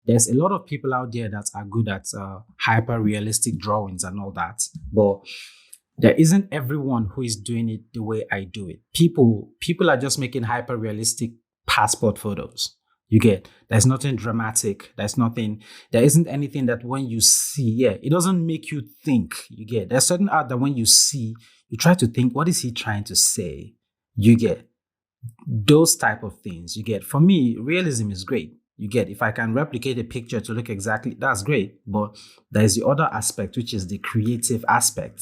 there's a lot of people out there that are good at hyper realistic drawings and all that, but there isn't everyone who is doing it the way I do it. People are just making hyper realistic passport photos. You get, there's nothing dramatic. There isn't anything that when you see, yeah, it doesn't make you think. You get, there's certain art that when you see, you try to think, what is he trying to say? You get those type of things. You get, for me, realism is great. You get, if I can replicate a picture to look exactly, that's great. But there's the other aspect, which is the creative aspect,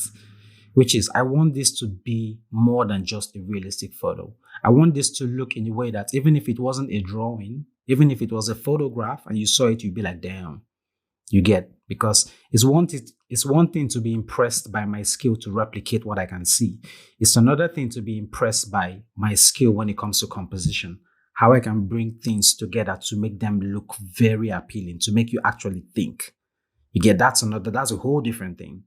which is I want this to be more than just a realistic photo. I want this to look in a way that even if it wasn't a drawing, even if it was a photograph and you saw it, you'd be like, damn, you get, because it's one thing to be impressed by my skill to replicate what I can see. It's another thing to be impressed by my skill when it comes to composition, how I can bring things together to make them look very appealing, to make you actually think. You get, that's a whole different thing.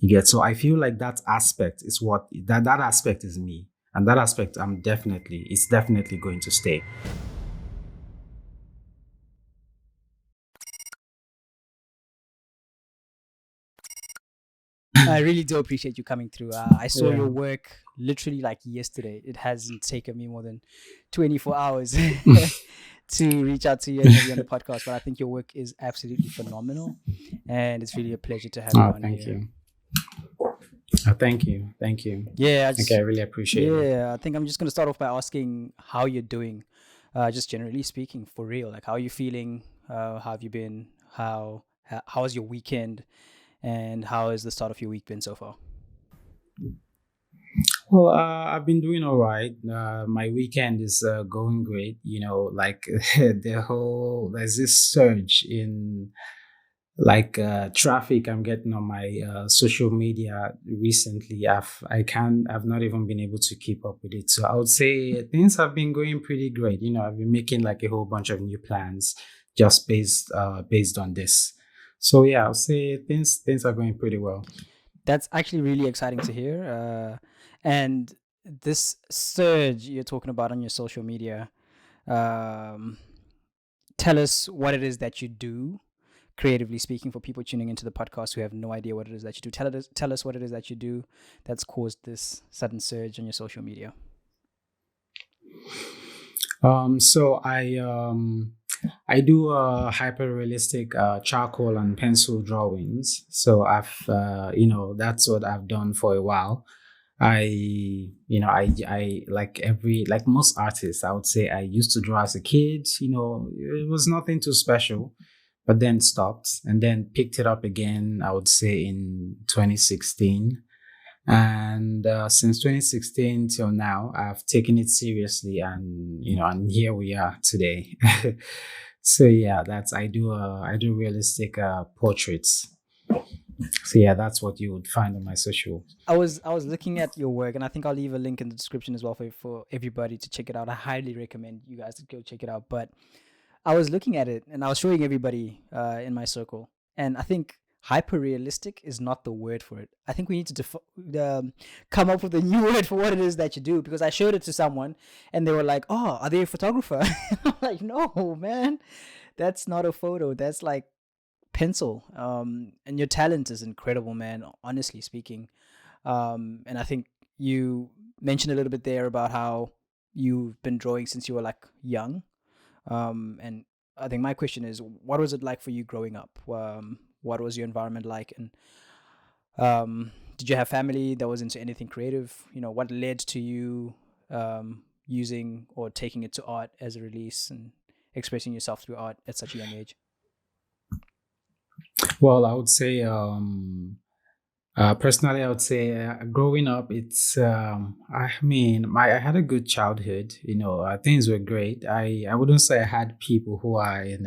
You get, so I feel like that aspect is that aspect is me. And that aspect it's definitely going to stay. I really do appreciate you coming through. I saw Yeah. your work literally like yesterday. It hasn't taken me more than 24 hours to reach out to you and have you on the podcast, but I think your work is absolutely phenomenal, and it's really a pleasure to have you Oh, on thank here. you. Oh, thank you. Thank you. Yeah, Okay, I really appreciate it. yeah. I think I'm just gonna start off by asking how you're doing, just generally speaking, for real. Like, how are you feeling? How have you been? How was your weekend? And how has the start of your week been so far? Well, I've been doing all right. My weekend is going great. You know, like there's this surge in traffic I'm getting on my social media recently. I've not even been able to keep up with it. So I would say things have been going pretty great. You know, I've been making like a whole bunch of new plans just based on this. So yeah, I'll say things are going pretty well. That's actually really exciting to hear. And this surge you're talking about on your social media, um, tell us what it is that you do, creatively speaking, for people tuning into the podcast who have no idea what it is that you do. Tell us what it is that you do that's caused this sudden surge on your social media. So I do hyper realistic charcoal and pencil drawings. So that's what I've done for a while. I like most artists, I would say I used to draw as a kid. You know, it was nothing too special, but then stopped and then picked it up again, I would say in 2016. And since 2016 till now, I've taken it seriously, and here we are today. So yeah, I do realistic portraits. So yeah, that's what you would find on my social. I was looking at your work, and I think I'll leave a link in the description as well for everybody to check it out. I highly recommend you guys to go check it out. But I was looking at it, and I was showing everybody in my circle, and I think hyper realistic is not the word for it. I think we need to come up with a new word for what it is that you do, because I showed it to someone, and they were like, "Oh, are they a photographer?" I'm like, "No, man, that's not a photo. That's like pencil." And your talent is incredible, man. Honestly speaking, and I think you mentioned a little bit there about how you've been drawing since you were like young. And I think my question is, what was it like for you growing up? What was your environment like? And did you have family that was into anything creative? You know, what led to you using or taking it to art as a release and expressing yourself through art at such a young age? Well, I would say personally, I would say growing up, I had a good childhood. You know, things were great. I wouldn't say I had people who are in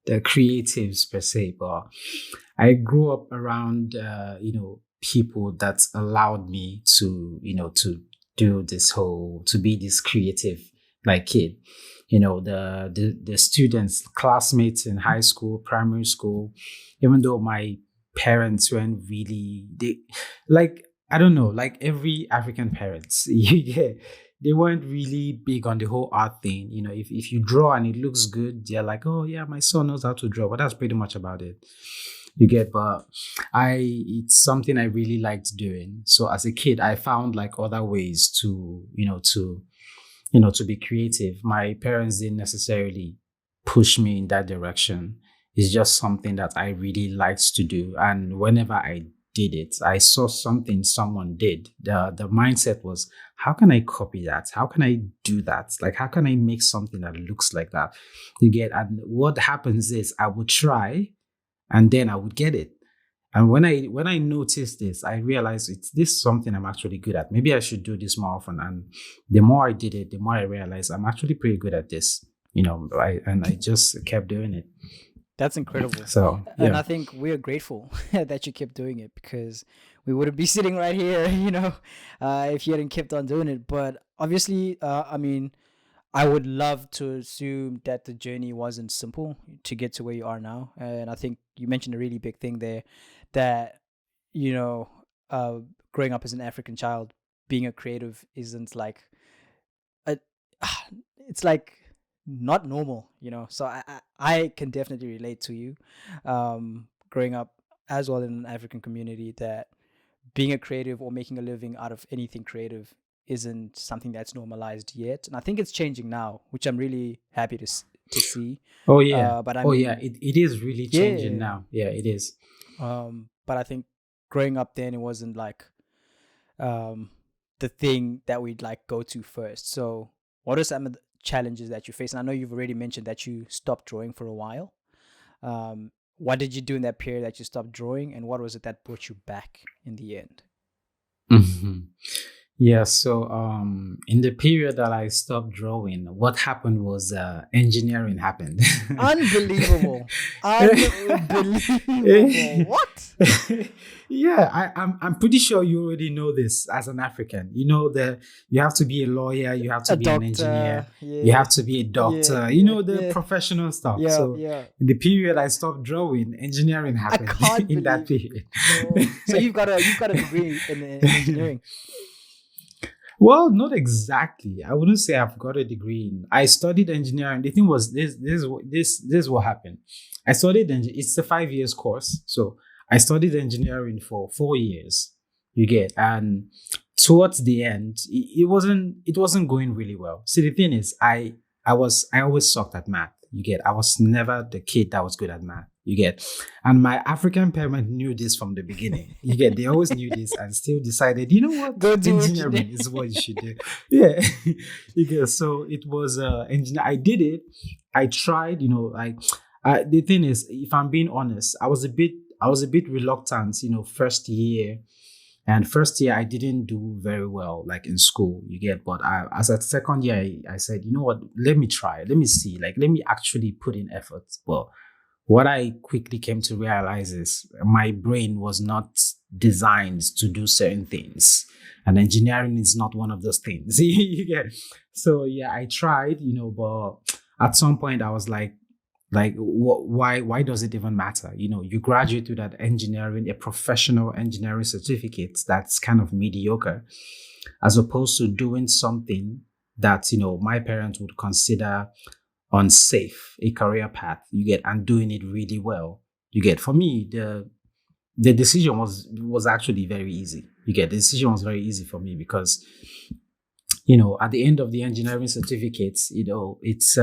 the creatives per se, but I grew up around, people that allowed me to, to do to be this creative like kid. You know, the students, classmates in high school, primary school, even though my parents weren't really, they like, I don't know, like every African parents, you get they weren't really big on the whole art thing. If you draw and it looks good, they're like, oh yeah, my son knows how to draw, but that's pretty much about it. You get, but it's something I really liked doing. So as a kid, I found like other ways to be creative. My parents didn't necessarily push me in that direction. It's just something that I really liked to do. And whenever I did it, I saw something someone did. The mindset was, how can I copy that? How can I do that? Like, how can I make something that looks like that? You get, and what happens is I would try and then I would get it. And when I noticed this, I realized this is something I'm actually good at. Maybe I should do this more often. And the more I did it, the more I realized I'm actually pretty good at this. I just kept doing it. That's incredible. So yeah. And I think we're grateful that you kept doing it, because we wouldn't be sitting right here, if you hadn't kept on doing it. But obviously, I mean, I would love to assume that the journey wasn't simple to get to where you are now. And I think you mentioned a really big thing there, that, growing up as an African child, being a creative isn't like, a, it's like not normal, So I can definitely relate to you, growing up as well in an African community, that being a creative or making a living out of anything creative isn't something that's normalized yet. And I think it's changing now, which I'm really happy to see. Oh yeah. But I mean, yeah, it is really changing now. Yeah, it is. But I think growing up then, it wasn't like the thing that we'd like go to first. So what are some of the challenges that you face? And I know you've already mentioned that you stopped drawing for a while. What did you do in that period that you stopped drawing, and what was it that brought you back in the end? Yeah, so in the period that I stopped drawing, what happened was engineering happened. Unbelievable. What? Yeah, I'm pretty sure you already know this as an African. You have to be a lawyer, you have to be an engineer, you have to be a doctor, the professional stuff. So in the period I stopped drawing, engineering happened in that period. So you've got a degree in engineering. Well, not exactly. I wouldn't say I've got a degree in. I studied engineering. The thing was, this is what happened. I studied it's a 5 years course. So I studied engineering for 4 years. You get, and towards the end, it wasn't going really well. See, the thing is, I always sucked at math. You get, I was never the kid that was good at math. You get, and my African parent knew this from the beginning. You get, they always knew this and still decided, you know what, go do engineering is what you should do. Yeah, you get. So it was engineer. I did it. I tried. The thing is, if I'm being honest, I was a bit reluctant. First year. And first year, I didn't do very well, like in school, you get. But as at second year, I said, you know what, let me try. Let me see. Like, let me actually put in effort. But what I quickly came to realize is my brain was not designed to do certain things. And engineering is not one of those things. You get. So, yeah, I tried, but at some point I was like, why does it even matter? You graduate with that engineering, a professional engineering certificate that's kind of mediocre, as opposed to doing something that, my parents would consider unsafe, a career path, you get, and doing it really well. You get, for me, the decision was actually very easy. You get, the decision was very easy for me because, at the end of the engineering certificates, it's,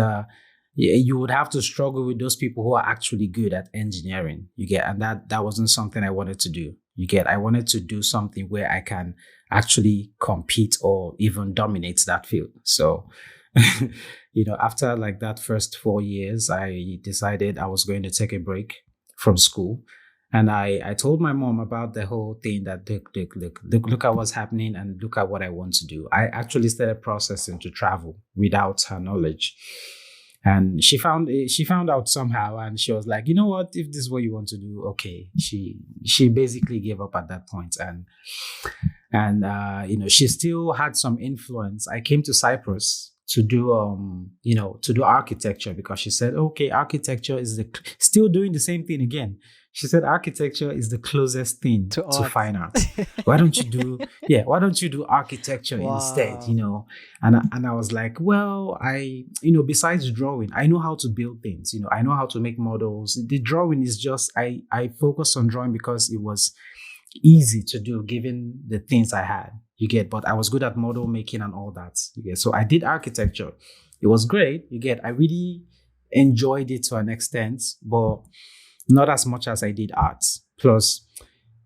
you would have to struggle with those people who are actually good at engineering. You get, and that wasn't something I wanted to do. You get, I wanted to do something where I can actually compete or even dominate that field. So, after like that first 4 years, I decided I was going to take a break from school. And I told my mom about the whole thing, that look at what's happening and look at what I want to do. I actually started processing to travel without her knowledge. And she found out somehow, and she was like, you know what, if this is what you want to do, okay. She basically gave up at that point, and she still had some influence. I came to Cyprus to do to do architecture, because she said, okay, architecture is still doing the same thing again. She said architecture is the closest thing To to art. fine arts. Why don't you do why don't you do architecture instead? Wow. And I was like, well, I besides drawing, I know how to build things. I know how to make models. The drawing is just, I focused on drawing because it was easy to do given the things I had. You get, but I was good at model making and all that. You get, so I did architecture. It was great. You get, I really enjoyed it to an extent, but not as much as I did arts. Plus,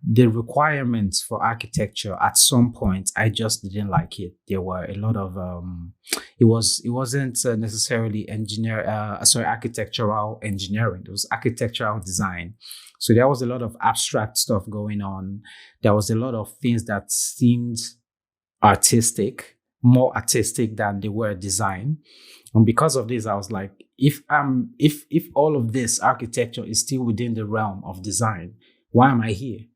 the requirements for architecture at some point, I just didn't like it. There were a lot of it wasn't necessarily architectural engineering. It was architectural design. So there was a lot of abstract stuff going on. There was a lot of things that seemed artistic, more artistic than they were design. And because of this, I was like, if all of this architecture is still within the realm of design, why am I here?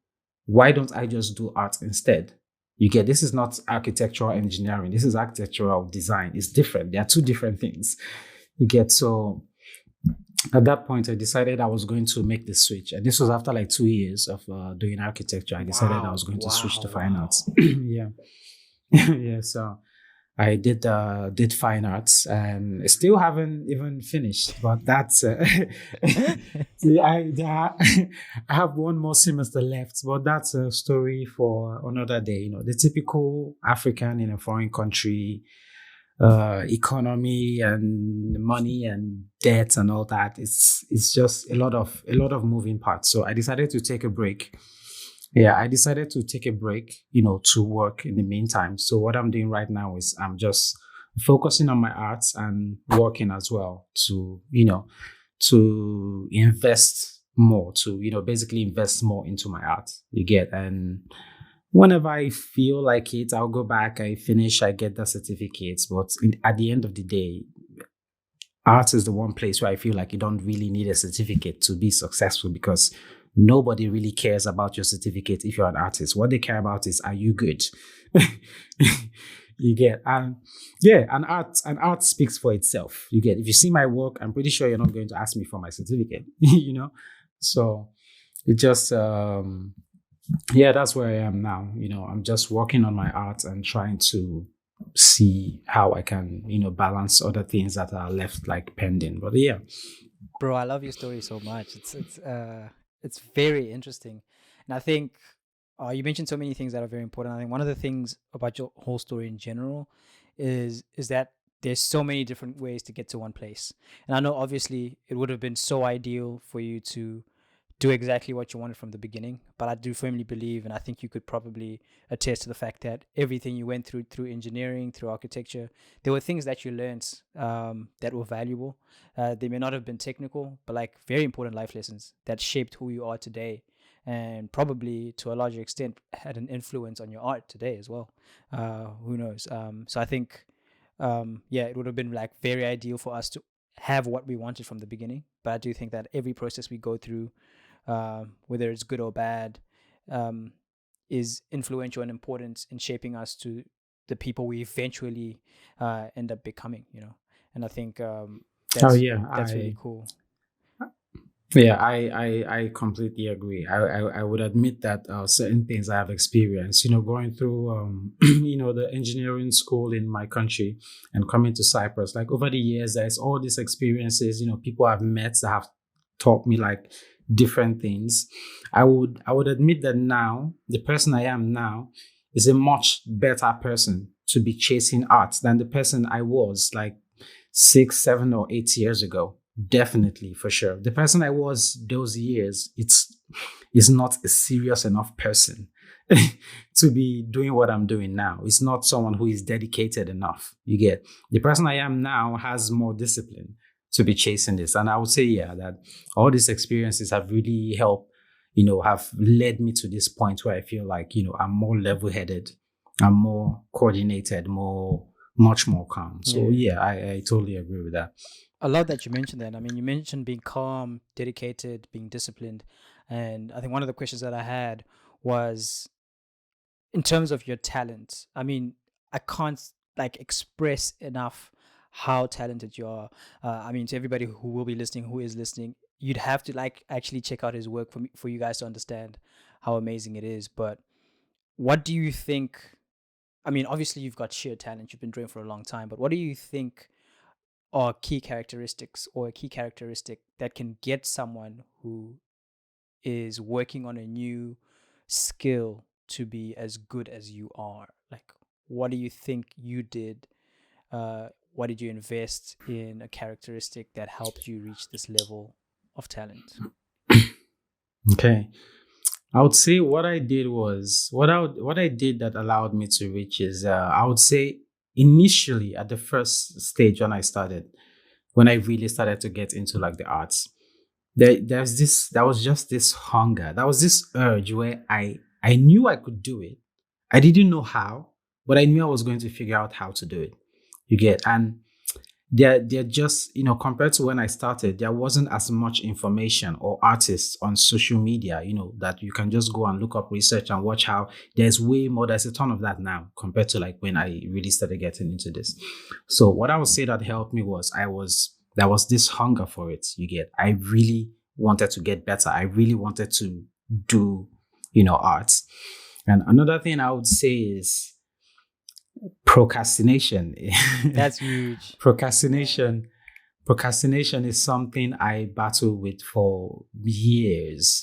Why don't I just do art instead? You get, this is not architectural engineering. This is architectural design. It's different. They are two different things. You get, so at that point, I decided I was going to make the switch. And this was after like 2 years of doing architecture. I decided I was going to switch to fine arts. Yeah. Yeah. So I did fine arts, and I still haven't even finished, but that's see, I have one more semester left, but that's a story for another day. The typical African in a foreign country, economy and money and debt and all that. It's just a lot of moving parts. So I decided to take a break. Yeah, I decided to take a break, to work in the meantime. So what I'm doing right now is I'm just focusing on my arts and working as well to invest more, to, basically invest more into my art. You get, and whenever I feel like it, I'll go back, I finish, I get the certificates. But at the end of the day, art is the one place where I feel like you don't really need a certificate to be successful, because nobody really cares about your certificate if you're an artist. What they care about is, are you good? You get, and yeah, and art speaks for itself. You get, if you see my work, I'm pretty sure you're not going to ask me for my certificate. So it just yeah, that's where I am now. I'm just working on my art and trying to see how I can, balance other things that are left like pending. But yeah. Bro, I love your story so much. It's very interesting. And I think you mentioned so many things that are very important. I think one of the things about your whole story in general is that there's so many different ways to get to one place. And I know obviously it would have been so ideal for you to do exactly what you wanted from the beginning, but I do firmly believe, and I think you could probably attest to the fact that everything you went through engineering, through architecture, there were things that you learned that were valuable. They may not have been technical, but like very important life lessons that shaped who you are today, and probably to a larger extent had an influence on your art today as well. Who knows? So I think, yeah, it would have been like very ideal for us to have what we wanted from the beginning. But I do think that every process we go through, whether it's good or bad, um, is influential and important in shaping us to the people we eventually end up becoming. And I think Oh that's yeah, that's really cool. I completely agree. I would admit that certain things I have experienced, going through, the engineering school in my country and coming to Cyprus. Like over the years, there's all these experiences, people I've met that have taught me like different things. I would admit that now, the person I am now is a much better person to be chasing art than the person I was like 6, 7, or 8 years ago. Definitely, for sure. The person I was those years, is not a serious enough person to be doing what I'm doing now. It's not someone who is dedicated enough. You get, the person I am now has more discipline to be chasing this. And I would say, yeah, that all these experiences have really helped, have led me to this point where I feel like, I'm more level-headed, I'm more coordinated, much more calm. So yeah, I totally agree with that. I love that you mentioned that. I mean, you mentioned being calm, dedicated, being disciplined. And I think one of the questions that I had was in terms of your talent. I mean, I can't like express enough how talented you are. I mean, to everybody who will be listening, who is listening, you'd have to like actually check out his work for you guys to understand how amazing it is. But what do you think? I mean, obviously you've got sheer talent. You've been drawing for a long time, but what do you think are key characteristics or a key characteristic that can get someone who is working on a new skill to be as good as you are? Like, what do you think you did? What did you invest in a characteristic that helped you reach this level of talent? Okay. I would say what I did was what I did that allowed me to reach is I would say initially at the first stage when I really started to get into like the arts, there was just this hunger, there was this urge where I knew I could do it. I didn't know how, but I knew I was going to figure out how to do it. You get, and they're just, compared to when I started, there wasn't as much information or artists on social media, that you can just go and look up research and watch how there's a ton of that now compared to like when I really started getting into this. So what I would say that helped me was there was this hunger for it. You get, I really wanted to get better. I really wanted to do, arts. And another thing I would say is procrastination. That's huge. procrastination procrastination is something I battle with for years.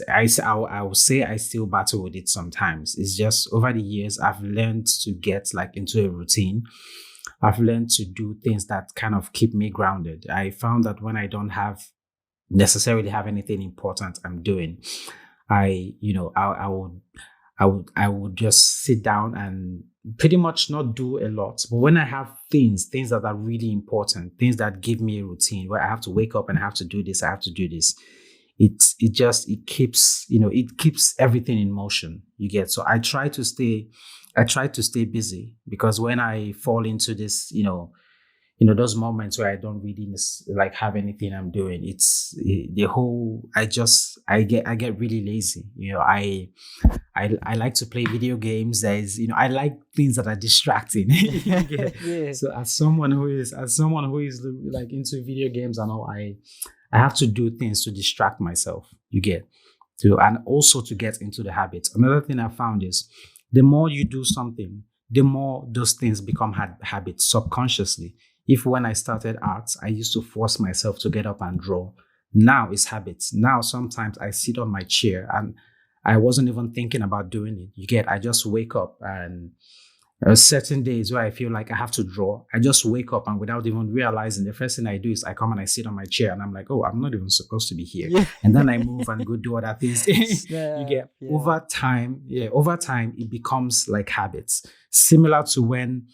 I will say I still battle with it sometimes. It's just over the years I've learned to get like into a routine. I've learned to do things that kind of keep me grounded. I found that when I don't necessarily have anything important I'm doing, I would just sit down and pretty much not do a lot. But when I have things that are really important, things that give me a routine where I have to wake up and I have to do this, I have to do this. It keeps everything in motion. You get, so I try to stay busy, because when I fall into this, those moments where I don't really like have anything I'm doing, the whole I get really lazy. I like to play video games. I like things that are distracting. Yeah. Yeah. So as someone who is like into video games and all, I have to do things to distract myself. You get, to and also to get into the habits. Another thing I found is the more you do something, the more those things become habits subconsciously. If when I started art, I used to force myself to get up and draw. Now it's habits. Now sometimes I sit on my chair and I wasn't even thinking about doing it. You get, I just wake up, and certain days where I feel like I have to draw, I just wake up and without even realizing, the first thing I do is I come and I sit on my chair and I'm like, oh, I'm not even supposed to be here. Yeah. And then I move and go do other things. You get, Snap. Yeah. over time, it becomes like habits. Similar to when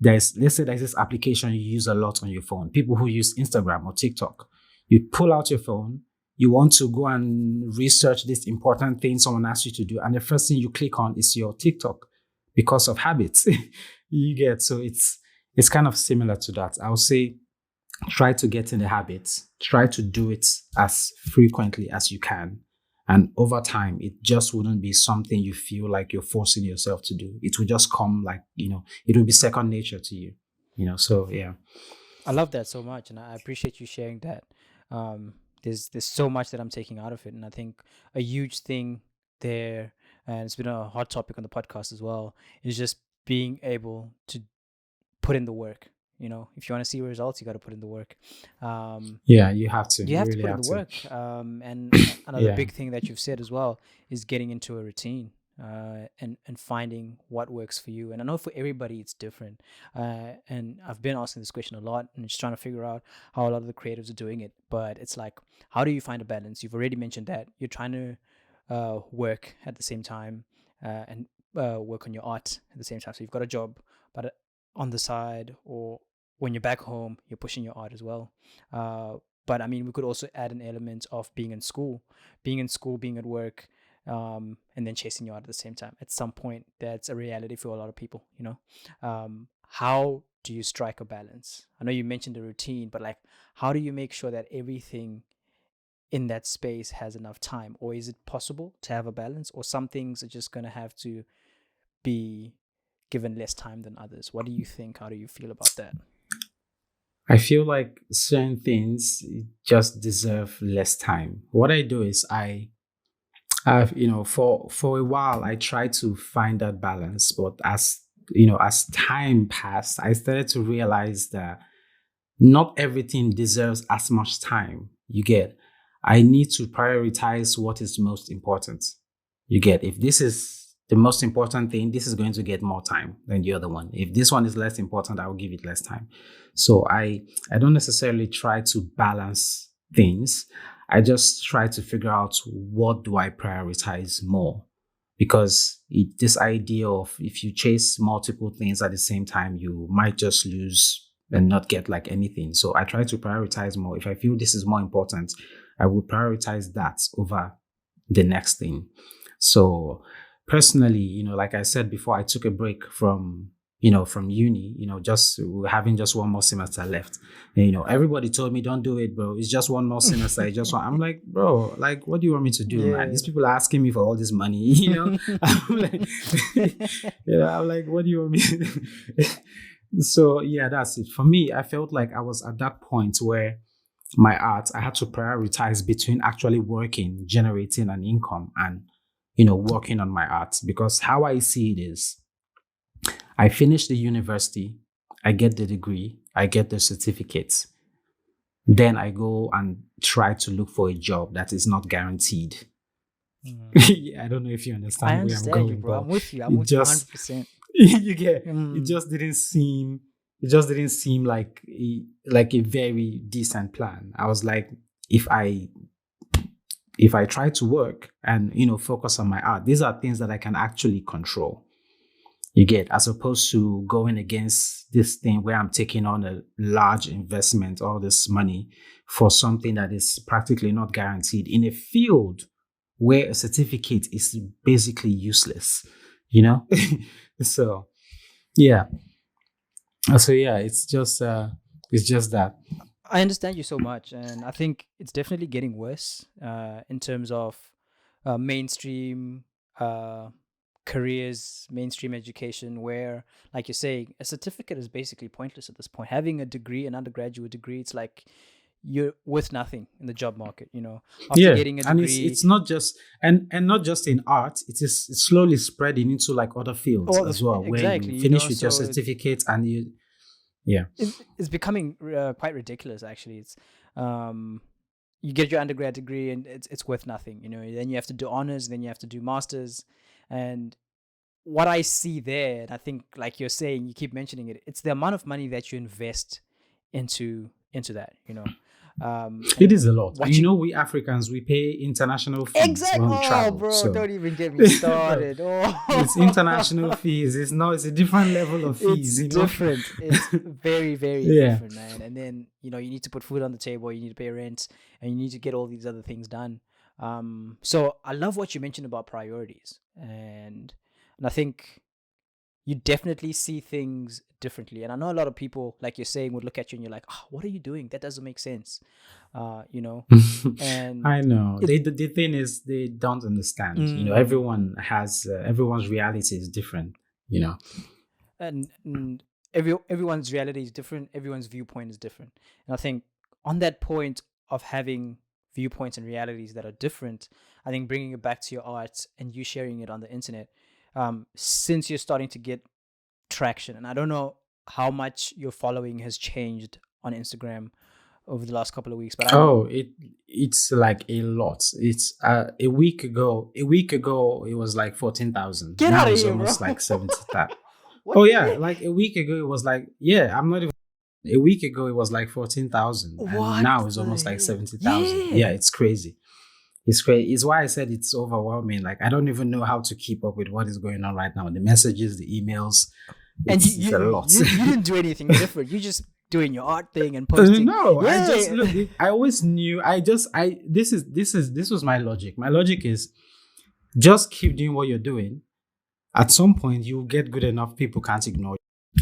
let's say there's this application you use a lot on your phone. People who use Instagram or TikTok, you pull out your phone, you want to go and research this important thing someone asked you to do, and the first thing you click on is your TikTok because of habits. You get, so it's kind of similar to that. I would say try to get in the habits, try to do it as frequently as you can. And over time, it just wouldn't be something you feel like you're forcing yourself to do. It will just come like, it will be second nature to you. So yeah. I love that so much, and I appreciate you sharing that. There's so much that I'm taking out of it, and I think a huge thing there, and it's been a hot topic on the podcast as well, is just being able to put in the work. If you want to see results, you got to put in the work. Yeah, you have to. You You have to really put in have the to. work. And another Yeah. big thing that you've said as well is getting into a routine, and finding what works for you. And I know for everybody it's different. And I've been asking this question a lot and just trying to figure out how a lot of the creatives are doing it. But it's like, how do you find a balance? You've already mentioned that you're trying to work at the same time, and work on your art at the same time. So you've got a job, but on the side, or when you're back home, you're pushing your art as well. But I mean, we could also add an element of being at work, and then chasing your art at the same time. At some point, that's a reality for a lot of people. How do you strike a balance? I know you mentioned the routine, but like, how do you make sure that everything in that space has enough time? Or is it possible to have a balance, or some things are just going to have to be given less time than others? What do you think? How do you feel about that? I feel like certain things just deserve less time. What I do is I've, for a while I tried to find that balance, but as time passed, I started to realize that not everything deserves as much time. You get, I need to prioritize what is most important. You get, if this is the most important thing, this is going to get more time than the other one. If this one is less important, I will give it less time. So I don't necessarily try to balance things. I just try to figure out what do I prioritize more, because this idea of if you chase multiple things at the same time, you might just lose and not get like anything. So I try to prioritize more. If I feel this is more important, I will prioritize that over the next thing. So personally, like I said before, I took a break from uni, just having just one more semester left. And, everybody told me, don't do it, bro. It's just one more semester. I'm like, bro, like, what do you want me to do, man? These people are asking me for all this money, I'm like, I'm like, what do you want me to do? So yeah, that's it. For me, I felt like I was at that point where my art, I had to prioritize between actually working, generating an income, and working on my art. Because how I see it is, I finish the university, I get the degree, I get the certificates. Then I go and try to look for a job that is not guaranteed. Yeah, I don't know if you understand I where I'm understand going, you, bro. but I'm with you. it I'm with you just 100%. you get, Mm. it just didn't seem like a very decent plan. I was like, if I try to work and focus on my art, these are things that I can actually control. You get, as opposed to going against this thing where I'm taking on a large investment, all this money for something that is practically not guaranteed in a field where a certificate is basically useless, So yeah. So yeah, it's just that. I understand you so much, and I think it's definitely getting worse in terms of mainstream careers, mainstream education, where, like you're saying, a certificate is basically pointless at this point. Having a degree, an undergraduate degree, it's like you're worth nothing in the job market. After Yeah, getting a and degree, it's not just and not just in art. It's slowly spreading into like other fields all as this well, where you exactly, finish with your so certificate and you, yeah. it's becoming quite ridiculous. Actually, it's you get your undergrad degree and it's worth nothing. Then you have to do honors, then you have to do masters, and what I see there, and I think, like you're saying, you keep mentioning it, it's the amount of money that you invest into that. It And is a lot. what And you we Africans, we pay international fees exact when we oh travel. bro, So don't even get me started. it's international fees. It's a different level of fees, It's different. It's very, very Yeah. different, man. And then you need to put food on the table, you need to pay rent, and you need to get all these other things done. So I love what you mentioned about priorities, and I think you definitely see things differently. And I know a lot of people, like you're saying, would look at you and you're like, oh, what are you doing? That doesn't make sense. And I know. The thing is, they don't understand. Everyone's reality is different. and everyone's reality is different, everyone's viewpoint is different, and I think on that point of having viewpoints and realities that are different, I think bringing it back to your art and you sharing it on the internet, since you're starting to get traction, and I don't know how much your following has changed on Instagram over the last couple of weeks, but I know It's like a lot. It's a week ago. A week ago, it was like 14,000. Get Now outta it's here, almost bro. like 70,000. what Oh the yeah, heck? like a week ago, it was like, yeah, I'm not even. A week ago, it was like 14,000, and What now it's the almost like heck? 70,000. Yeah. Yeah, it's crazy. It's crazy. It's why I said it's overwhelming. Like I don't even know how to keep up with what is going on right now. The messages, the emails. And It's a lot. you didn't do anything different. You just doing your art thing and posting. No, Yeah. I just look. I always knew. This was my logic. My logic is just keep doing what you're doing. At some point, you'll get good enough. People can't ignore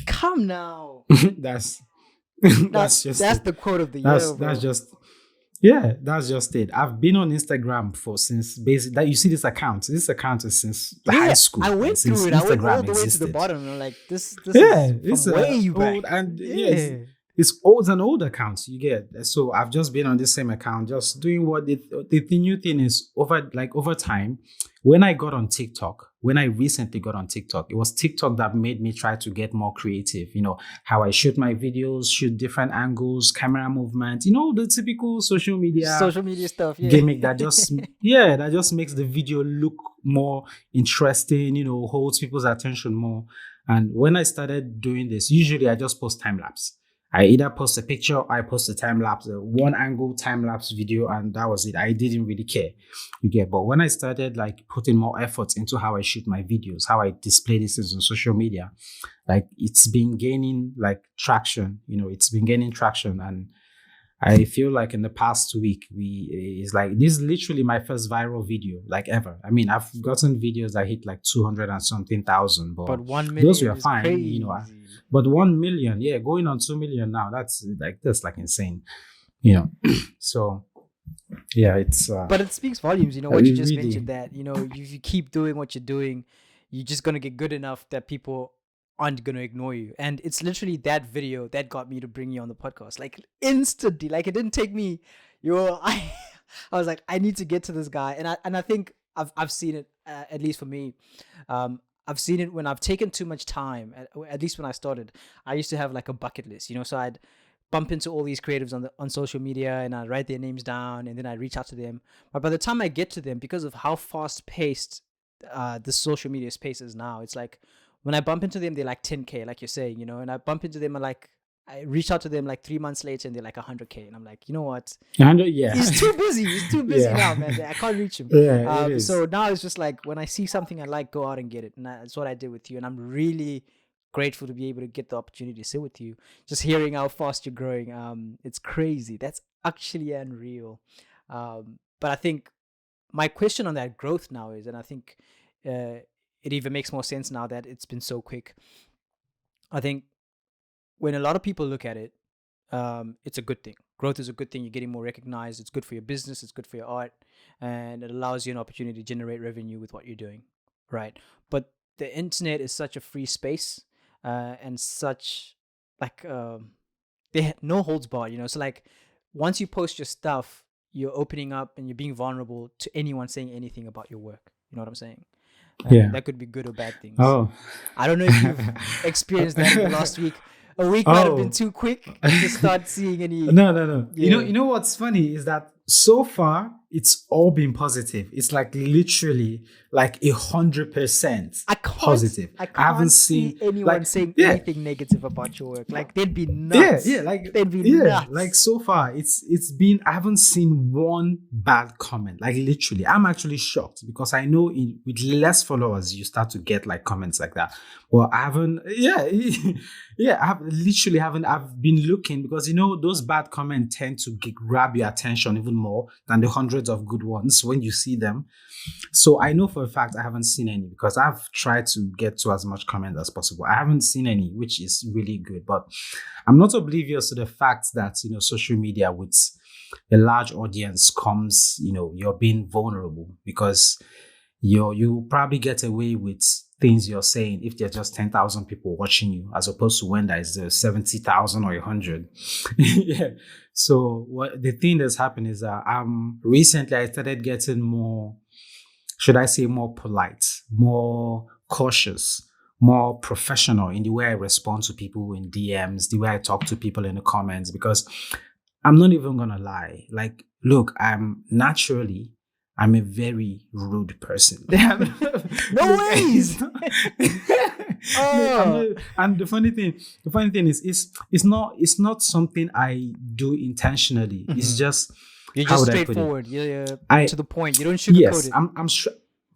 Come now. you. That's just That's it. the quote of the year, bro. That's just Yeah, that's just it. I've been on Instagram for since basic that you see this account. This account is since high school. I went since through it. I went all Instagram the way to the existed. bottom. And I'm like, this Yeah, is it's from way old back. and Yeah. it's an old account, you get. So I've just been on the same account, just doing what the new thing is over time. When I got on TikTok, when I recently got on TikTok, it was TikTok that made me try to get more creative. How I shoot my videos, shoot different angles, camera movement, the typical Social media stuff, yeah. gimmick that just yeah, that just makes the video look more interesting, holds people's attention more. And when I started doing this, usually I just post time lapse. I either post a picture or I post a time lapse, a one angle time lapse video, and that was it. I didn't really care. You get, but when I started like putting more effort into how I shoot my videos, how I display these things on social media, like it's been gaining like traction, it's been gaining traction. And I feel like in the past week, it's like this is literally my first viral video like ever. I mean, I've gotten videos that hit like 200 and something thousand, But but 1 those million were is fine, crazy. but 1 million, yeah, going on 2 million now, that's like insane, you know. So yeah, it's But it speaks volumes, what you just really, mentioned, that, if you keep doing what you're doing, you're just going to get good enough that people aren't going to ignore you. And it's literally that video that got me to bring you on the podcast. Like instantly, like it didn't take me, I was like, I need to get to this guy. And I think I've seen it, at least for me. I've seen it when I've taken too much time, at least when I started. I used to have like a bucket list, so I'd bump into all these creatives on social media, and I write their names down, and then I reach out to them. But by the time I get to them, because of how fast paced the social media space is now, it's like when I bump into them, they're like 10K, like you're saying, and I bump into them and like I reach out to them like 3 months later and they're like 100K, and I'm like, you know what? 100, yeah. He's too busy. He's too busy Yeah. now, man. I can't reach him. Yeah, it is. So now it's just like when I see something I like, go out and get it, and that's what I did with you. And I'm really grateful to be able to get the opportunity to sit with you. Just hearing how fast you're growing, it's crazy. That's actually unreal. But I think my question on that growth now is, and I think it even makes more sense now that it's been so quick. I think when a lot of people look at it, it's a good thing. Growth is a good thing. You're getting more recognized. It's good for your business. It's good for your art, and it allows you an opportunity to generate revenue with what you're doing, right? But the internet is such a free space, and such like they no holds barred, So like once you post your stuff, you're opening up and you're being vulnerable to anyone saying anything about your work. You know what I'm saying? Yeah. That could be good or bad things. Oh, I don't know if you've experienced that in the last week. A week might have been too quick to start seeing any. No. Yeah. You know what's funny is that so far it's all been positive. It's like literally like 100% positive. I haven't can't seen see anyone like saying yeah, anything negative about your work. Like they'd be nuts. They'd be nuts. like so far it's been, I haven't seen one bad comment. Like literally, I'm actually shocked because I know with less followers you start to get like comments like that. Well, I haven't. I have literally haven't. I've been looking because those bad comments tend to grab your attention even more than the hundreds of good ones when you see them. So I know for a fact I haven't seen any because I've tried to get to as much comment as possible. I haven't seen any, which is really good. But I'm not oblivious to the fact that social media with a large audience comes, you're being vulnerable because you probably get away with things you're saying if there's just 10,000 people watching you, as opposed to when there's 70,000 or 100. Yeah. So what the thing that's happened is that recently I started getting more, should I say, more polite, more cautious, more professional in the way I respond to people in DMs, the way I talk to people in the comments, because I'm not even gonna lie. Like, look, I'm a very rude person. No ways. And the funny thing is, it's not something I do intentionally. It's just, you're how just would I put it? straightforward. You're to the point. You don't sugarcoat Yes, it. I'm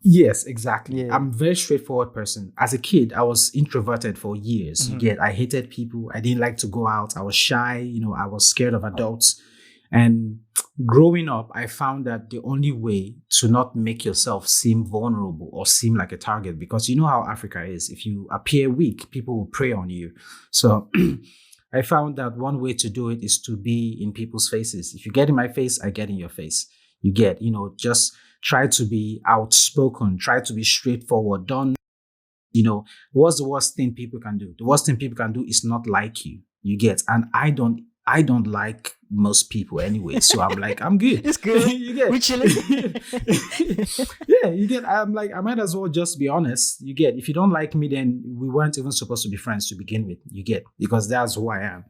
yes, exactly. Yeah. I'm a very straightforward person. As a kid, I was introverted for years. You get, I hated people. I didn't like to go out. I was shy. I was scared of adults. And growing up, I found that the only way to not make yourself seem vulnerable or seem like a target, because you know how Africa is. If you appear weak, people will prey on you. So I found that one way to do it is to be in people's faces. If you get in my face, I get in your face. You get, just try to be outspoken, try to be straightforward. Don't, what's the worst thing people can do? The worst thing people can do is not like you. You get, and I don't like most people anyway. So I'm like, I'm good. It's good. You get, We're chilling. yeah, you get. I'm like, I might as well just be honest. You get, if you don't like me, then we weren't even supposed to be friends to begin with. You get, because that's who I am.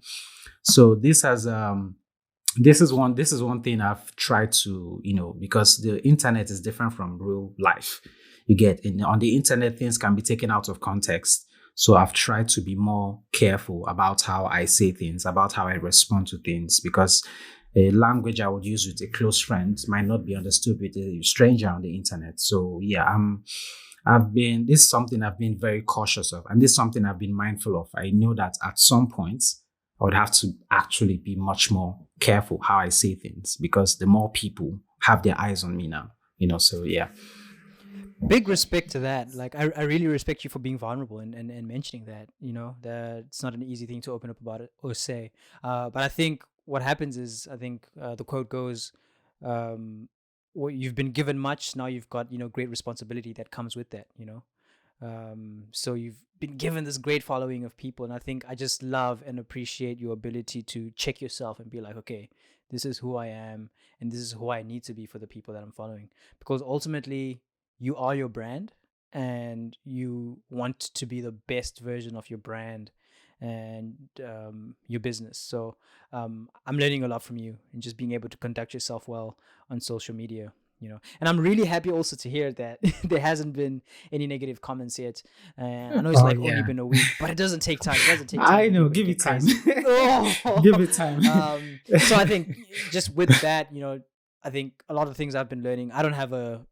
So this is one thing I've tried to, because the internet is different from real life. You get, on the internet, things can be taken out of context. So I've tried to be more careful about how I say things, about how I respond to things, because a language I would use with a close friend might not be understood with a stranger on the internet. So yeah, this is something I've been very cautious of, and this is something I've been mindful of. I know that at some point I would have to actually be much more careful how I say things, because the more people have their eyes on me now, so yeah. Big respect to that. Like, I really respect you for being vulnerable and mentioning that, that it's not an easy thing to open up about it or say. But I think what happens is, I think the quote goes, well, you've been given much, now you've got, great responsibility that comes with that. So you've been given this great following of people, and I think I just love and appreciate your ability to check yourself and be like, okay, this is who I am, and this is who I need to be for the people that I'm following, because ultimately you are your brand, and you want to be the best version of your brand and your business. So I'm learning a lot from you, and just being able to conduct yourself well on social media. And I'm really happy also to hear that there hasn't been any negative comments yet. I know it's Oh like only yeah, been a week, but it doesn't take time. It doesn't take time. I for know. people to Give get it time. crazy. Oh. Give it time. So I think just with that, I think a lot of things I've been learning. I don't have a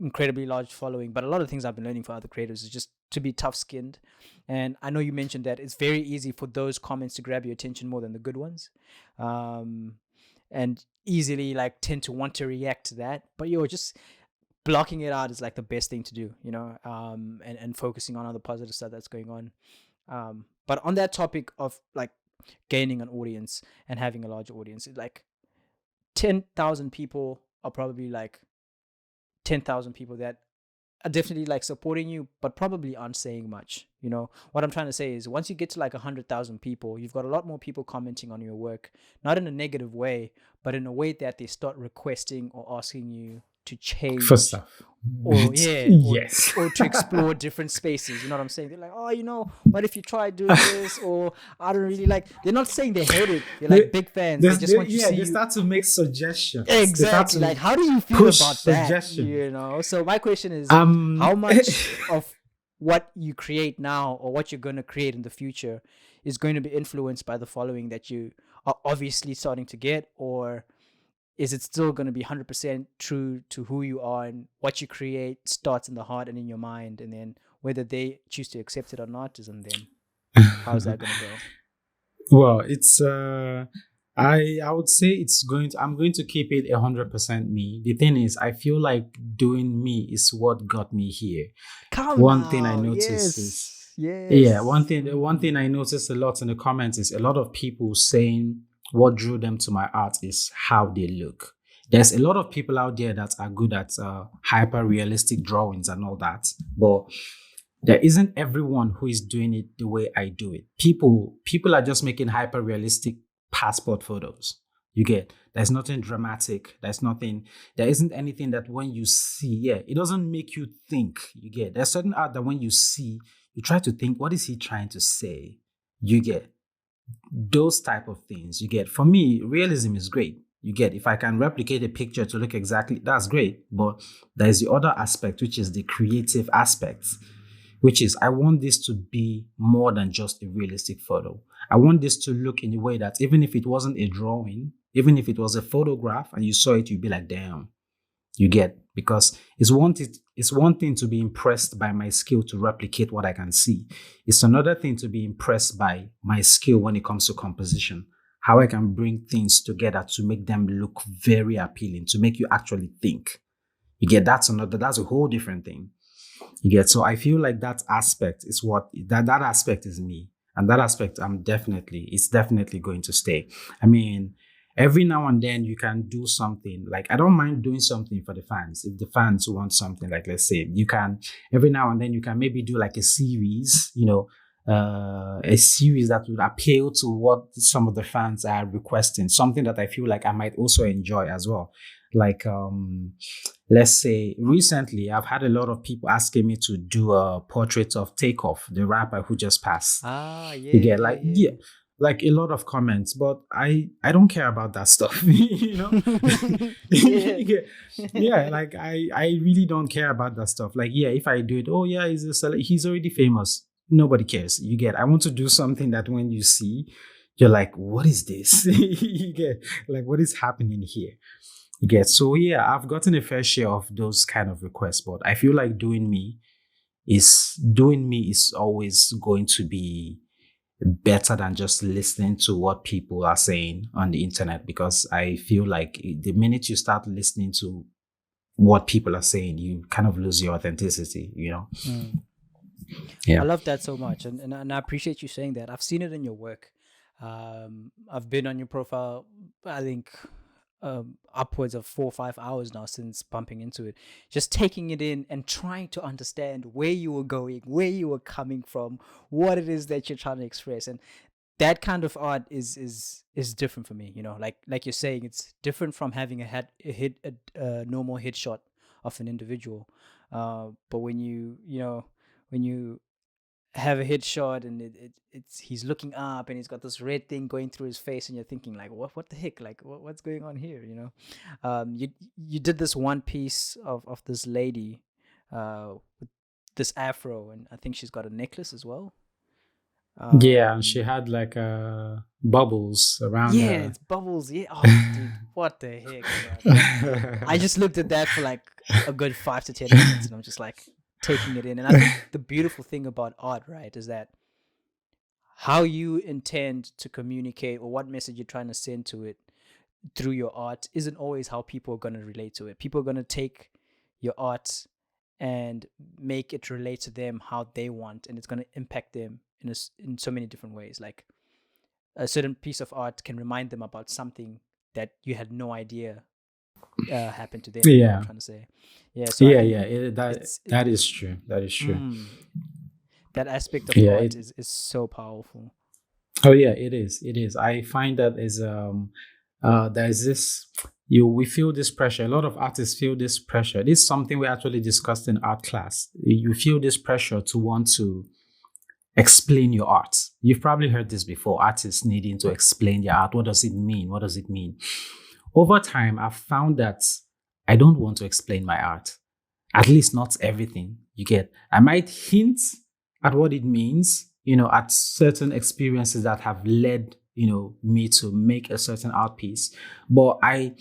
incredibly large following, but a lot of things I've been learning for other creators is just to be tough-skinned. And I know you mentioned that it's very easy for those comments to grab your attention more than the good ones. And easily like tend to want to react to that, but just blocking it out is like the best thing to do, and focusing on all the positive stuff that's going on. But on that topic of like gaining an audience and having a large audience, it's like 10,000 people are probably like 10,000 people that are definitely like supporting you, but probably aren't saying much. What I'm trying to say is, once you get to like 100,000 people, you've got a lot more people commenting on your work, not in a negative way, but in a way that they start requesting or asking you to For change, stuff. or yeah, Yes. or to explore different spaces. You know what I'm saying? They're like, oh, what if you try doing this? Or I don't really like. They're not saying they hate it. They're like big fans. They just want to see they you. start to make suggestions. Exactly. Like, how do you feel push about that? suggestions. So my question is, Um, how much of what you create now, or what you're going to create in the future, is going to be influenced by the following that you are obviously starting to get, or is it still going to be 100% true to who you are, and what you create starts in the heart and in your mind, and then whether they choose to accept it or not is on them? How's that going to go? Well, it's I would say I'm going to keep it 100% me. The thing is, I feel like doing me is what got me here. Come One thing I now. noticed is, Yes. yeah, one thing I noticed a lot in the comments is a lot of people saying what drew them to my art is how they look. There's a lot of people out there that are good at hyper realistic drawings and all that, but there isn't everyone who is doing it the way I do it. People are just making hyper realistic passport photos. You get, there's nothing dramatic. There isn't anything that when you see, yeah, it doesn't make you think. You get, there's certain art that when you see, you try to think, what is he trying to say? You get those type of things. You get, for me, realism is great. You get, if I can replicate a picture to look exactly, that's great. But there's the other aspect, which is the creative aspect, which is I want this to be more than just a realistic photo. I want this to look in a way that even if it wasn't a drawing, even if it was a photograph and you saw it, you'd be like, damn. You get, because it's one thing to be impressed by my skill to replicate what I can see. It's another thing to be impressed by my skill when it comes to composition, how I can bring things together to make them look very appealing, to make you actually think. You get, that's a whole different thing. You get, so I feel like that aspect is that aspect is me, and that aspect it's definitely going to stay. I mean, every now and then you can do something. Like, I don't mind doing something for the fans. If the fans want something, like, let's say, you can, every now and then you can maybe do like a series, a series that would appeal to what some of the fans are requesting, something that I feel like I might also enjoy as well. Like, let's say recently, I've had a lot of people asking me to do a portrait of Takeoff, the rapper who just passed. Ah, yeah, You get yeah, like, yeah, yeah. like a lot of comments, but I don't care about that stuff. You know, Yeah. You get- yeah, like I really don't care about that stuff. Like, yeah, if I do it, oh yeah, he's already famous. Nobody cares. You get. I want to do something that when you see, you're like, what is this? You get like, what is happening here? You get. So yeah, I've gotten a fair share of those kind of requests, but I feel like doing me is always going to be better than just listening to what people are saying on the internet, because I feel like the minute you start listening to what people are saying, you kind of lose your authenticity, you know? Mm. I Yeah. love that so much, and I appreciate you saying that. I've seen it in your work. I've been on your profile, I think, upwards of 4 or 5 hours now since bumping into it, just taking it in and trying to understand where you were going, where you were coming from, what it is that you're trying to express, and that kind of art is different for me. Like you're saying, it's different from having a normal headshot of an individual. But when you have a headshot and it's he's looking up and he's got this red thing going through his face and you're thinking like what the heck, like what's going on here, you did this one piece of this lady with this afro, and I think she's got a necklace as well. Yeah. And she um had like bubbles around yeah, her. it's bubbles. Yeah, oh dude, what the heck, bro? I just looked at that for like a good 5 to 10 minutes and I'm just like taking it in. And I think the beautiful thing about art, right, is that how you intend to communicate or what message you're trying to send to it through your art isn't always how people are going to relate to it. People are going to take your art and make it relate to them how they want, and it's going to impact them in so many different ways. Like a certain piece of art can remind them about something that you had no idea happened to them. You know what I'm Yeah. trying to say? Yeah. So I Yeah. think Yeah. That is true. That is true. mm, that aspect of Yeah. art is so powerful. Oh yeah, it is. It is. I find that is there's this we feel this pressure. A lot of artists feel this pressure. This is something we actually discussed in art class. You feel this pressure to want to explain your art. You've probably heard this before. Artists needing to explain their art. What does it mean? What does it mean? Over time, I've found that I don't want to explain my art. At least not everything. You get. I might hint at what it means, at certain experiences that have led, me to make a certain art piece. But I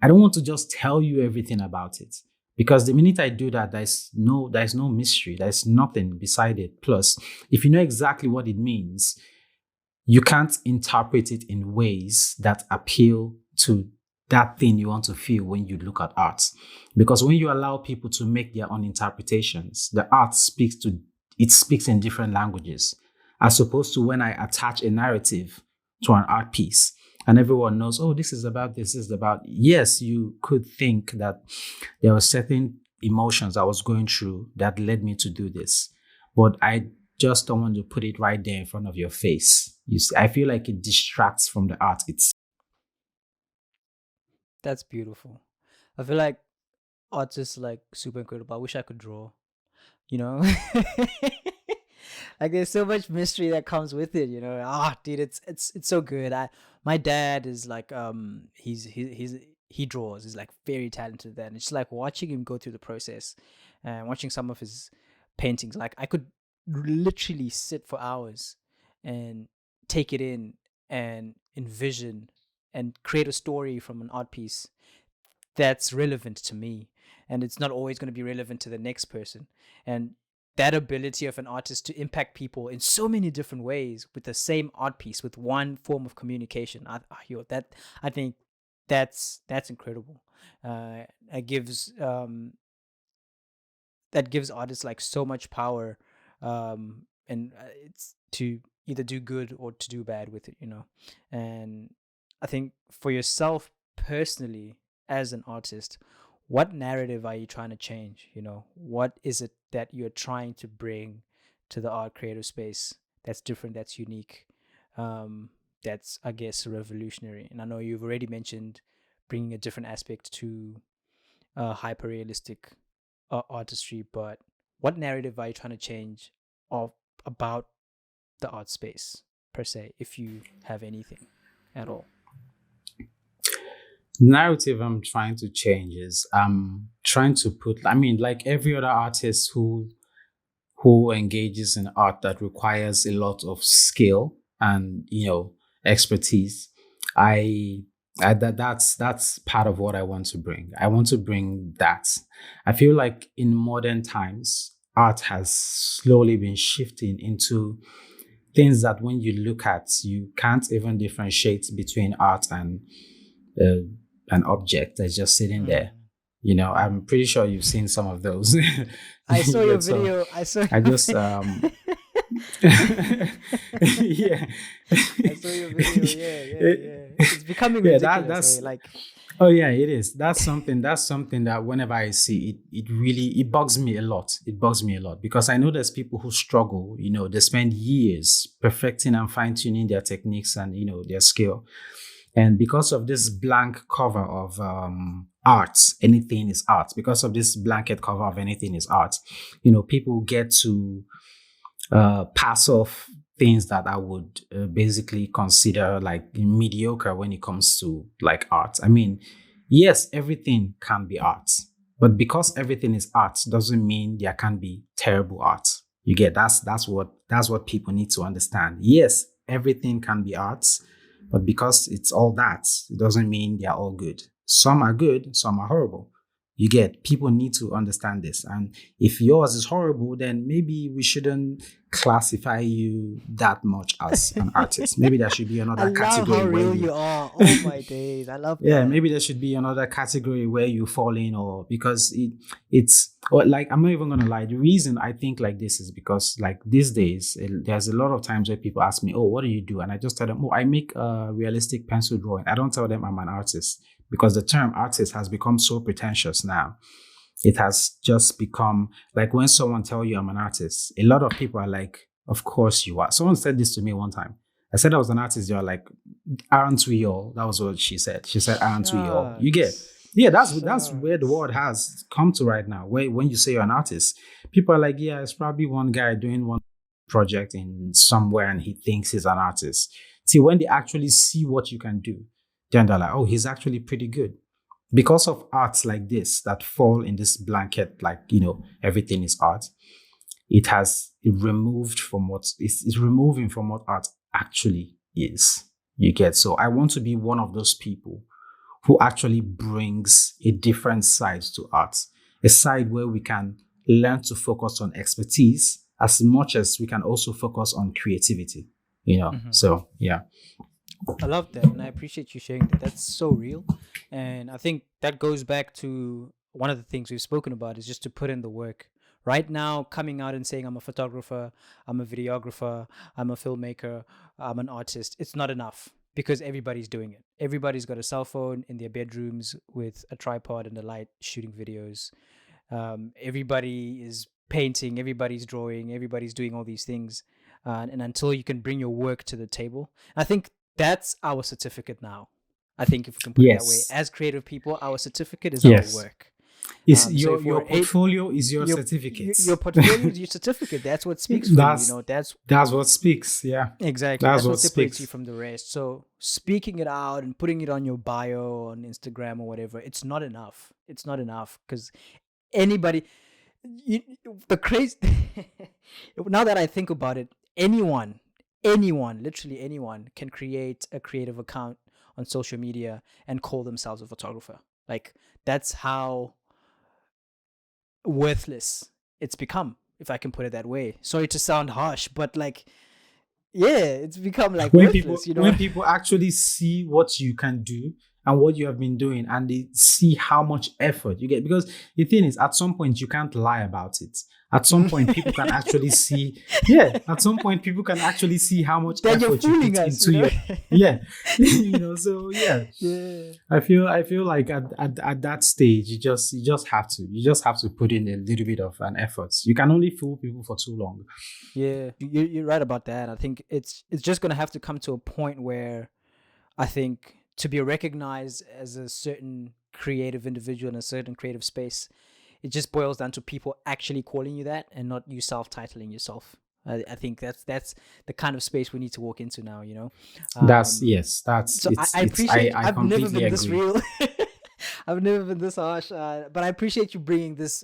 don't want to just tell you everything about it. Because the minute I do that, there's no mystery. There's nothing beside it. Plus, if you know exactly what it means, you can't interpret it in ways that appeal to that thing you want to feel when you look at art. Because when you allow people to make their own interpretations, the art speaks in different languages, as opposed to when I attach a narrative to an art piece and everyone knows, oh, this is about. Yes, you could think that there were certain emotions I was going through that led me to do this, but I just don't want to put it right there in front of your face. You see, I feel like it distracts from the art itself. That's beautiful. I feel like art's just like super incredible. I wish I could draw, you know? Like there's so much mystery that comes with it, you know. Ah, dude, it's so good. My dad is like he draws. He's like very talented at that. And it's like watching him go through the process and watching some of his paintings. Like I could literally sit for hours and take it in and envision and create a story from an art piece that's relevant to me, and it's not always going to be relevant to the next person. And that ability of an artist to impact people in so many different ways with the same art piece, with one form of communication, I think that's incredible. It gives that gives artists like so much power, and it's to either do good or to do bad with it, you know. And I think for yourself personally, as an artist, what narrative are you trying to change? You know, what is it that you're trying to bring to the art creative space that's different, that's unique, that's, I guess, revolutionary. And I know you've already mentioned bringing a different aspect to hyper realistic artistry, but what narrative are you trying to change of about the art space per se, if you have anything at all? Narrative I'm trying to change is I'm trying to put, I mean, like every other artist who engages in art that requires a lot of skill and expertise. I, that's part of what I want to bring. I want to bring that. I feel like in modern times, art has slowly been shifting into things that when you look at, you can't even differentiate between art and uh, an object that's just sitting there. Mm. I'm pretty sure you've seen some of those. I saw You your get so video. I saw. I just yeah. I saw your video. Yeah, yeah, yeah. It's becoming Yeah, ridiculous. that's Like, oh yeah, it is. That's something that whenever I see it, it really it bugs me a lot. It bugs me a lot because I know there's people who struggle, they spend years perfecting and fine-tuning their techniques and their skill. And because of this blank cover of art, anything is art. Because of this blanket cover of anything is art, people get to pass off things that I would basically consider like mediocre when it comes to like art. I mean, yes, everything can be art, but because everything is art doesn't mean there can be terrible art. You get that's what people need to understand. Yes, everything can be art, but because it's all that, it doesn't mean they're all good. Some are good, some are horrible. You get people need to understand this. And if yours is horrible, then maybe we shouldn't classify you that much as an artist. Maybe there should be I another love how category where real you you are. Oh my days, I love yeah, that. maybe there should be another category where you fall in, or because it's or like I'm not even gonna lie. The reason I think like this is because like these days there's a lot of times where people ask me, "Oh, what do you do?" And I just tell them, "Oh, I make a realistic pencil drawing." I don't tell them I'm an artist because the term artist has become so pretentious now. It has just become like when someone tell you I'm an artist, a lot of people are like, "Of course you are." Someone said this to me one time. I said I was an artist. They're like, "Aren't we all?" That was what she said. She said, "Aren't we all?" You get, Shucks. yeah. That's where the Shucks. world has come to right now. Where when you say you're an artist, people are like, "Yeah, it's probably one guy doing one project in somewhere, and he thinks he's an artist." See, when they actually see what you can do, then they're like, "Oh, he's actually pretty good." Because of arts like this that fall in this blanket, like everything is art. It removed from what it's removing from what art actually is. You get, so I want to be one of those people who actually brings a different side to art, a side where we can learn to focus on expertise as much as we can also focus on creativity. Mhm. So yeah. I love that, and I appreciate you sharing that. That's so real, and I think that goes back to one of the things we've spoken about is just to put in the work. Right now, coming out and saying I'm a photographer, I'm a videographer, I'm a filmmaker, I'm an artist, it's not enough because everybody's doing it. Everybody's got a cell phone in their bedrooms with a tripod and a light shooting videos. Everybody is painting, everybody's drawing, everybody's doing all these things. And until you can bring your work to the table, I think that's our certificate now. I think if we can put it that way, Yes. as creative people, our certificate is our Yes. work. Is So your if your we're eight, portfolio is your your certificates. portfolio is your certificate. That's what speaks for you. You that's know, that's that's what speaks. Yeah. exactly, That's that's what what separates you speaks. from the rest. So speaking it out and putting it on your bio on Instagram or whatever, it's not enough. It's not enough because anybody, you, the crazy. Now that I think about it, anyone, literally anyone, can create a creative account on social media and call themselves a photographer. Like that's how worthless it's become, if I can put it that way. Sorry to sound harsh, but like, yeah, it's become like when people worthless. You when know. people actually see what you can do and what you have been doing, and they see how much effort you get. Because the thing is, at some point, you can't lie about it. At some point, people can actually see, yeah, at some point, people can actually see how much Then you're effort you fooling put us, into your, yeah, so yeah. Yeah. I feel like at that stage, you just have to put in a little bit of an effort. You can only fool people for too long. Yeah, you're right about that. I think it's just gonna have to come to a point where I think to be recognized as a certain creative individual in a certain creative space, it just boils down to people actually calling you that and not you self-titling yourself. I think that's the kind of space we need to walk into now. That's Um, yes, that's so I appreciate. I I've never completely been this agree. real. I've never been this harsh, but I appreciate you bringing this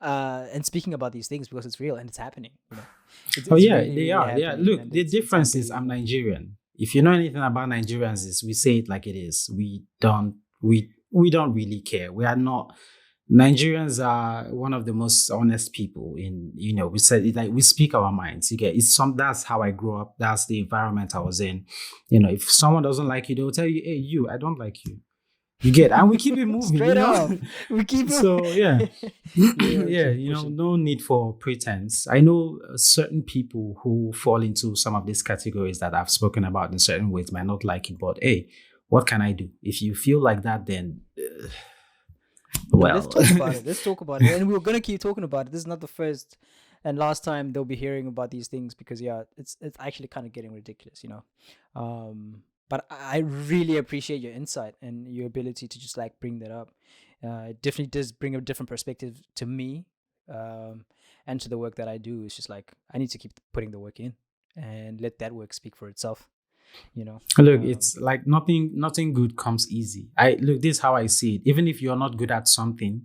and speaking about these things because it's real and it's happening. Oh It's yeah, really they really are. They are. happening, Look, and the it's difference is I'm unbelievable. Nigerian. If you know anything about Nigerians, is we say it like it is. We don't really care. We are not. Nigerians are one of the most honest people in, we said it, like we speak our minds. You get it's some that's how I grew up. That's the environment I was in. If someone doesn't like you, they'll tell you, hey, I don't like you. You get, and we keep it moving, Straight up, we keep So yeah. it. Yeah, we Yeah, keep it pushing. no need for pretense. I know certain people who fall into some of these categories that I've spoken about in certain ways might not like it, but hey, what can I do? If you feel like that, then No, let's well, talk about it. Let's talk about it, and we're gonna keep talking about it. This is not the first and last time they'll be hearing about these things because yeah, it's actually kind of getting ridiculous. But I really appreciate your insight and your ability to just like bring that up. It definitely does bring a different perspective to me, and to the work that I do. It's just like I need to keep putting the work in and let that work speak for itself. You know. look, Um, it's like nothing good comes easy. I look, this is how I see it. Even if you're not good at something,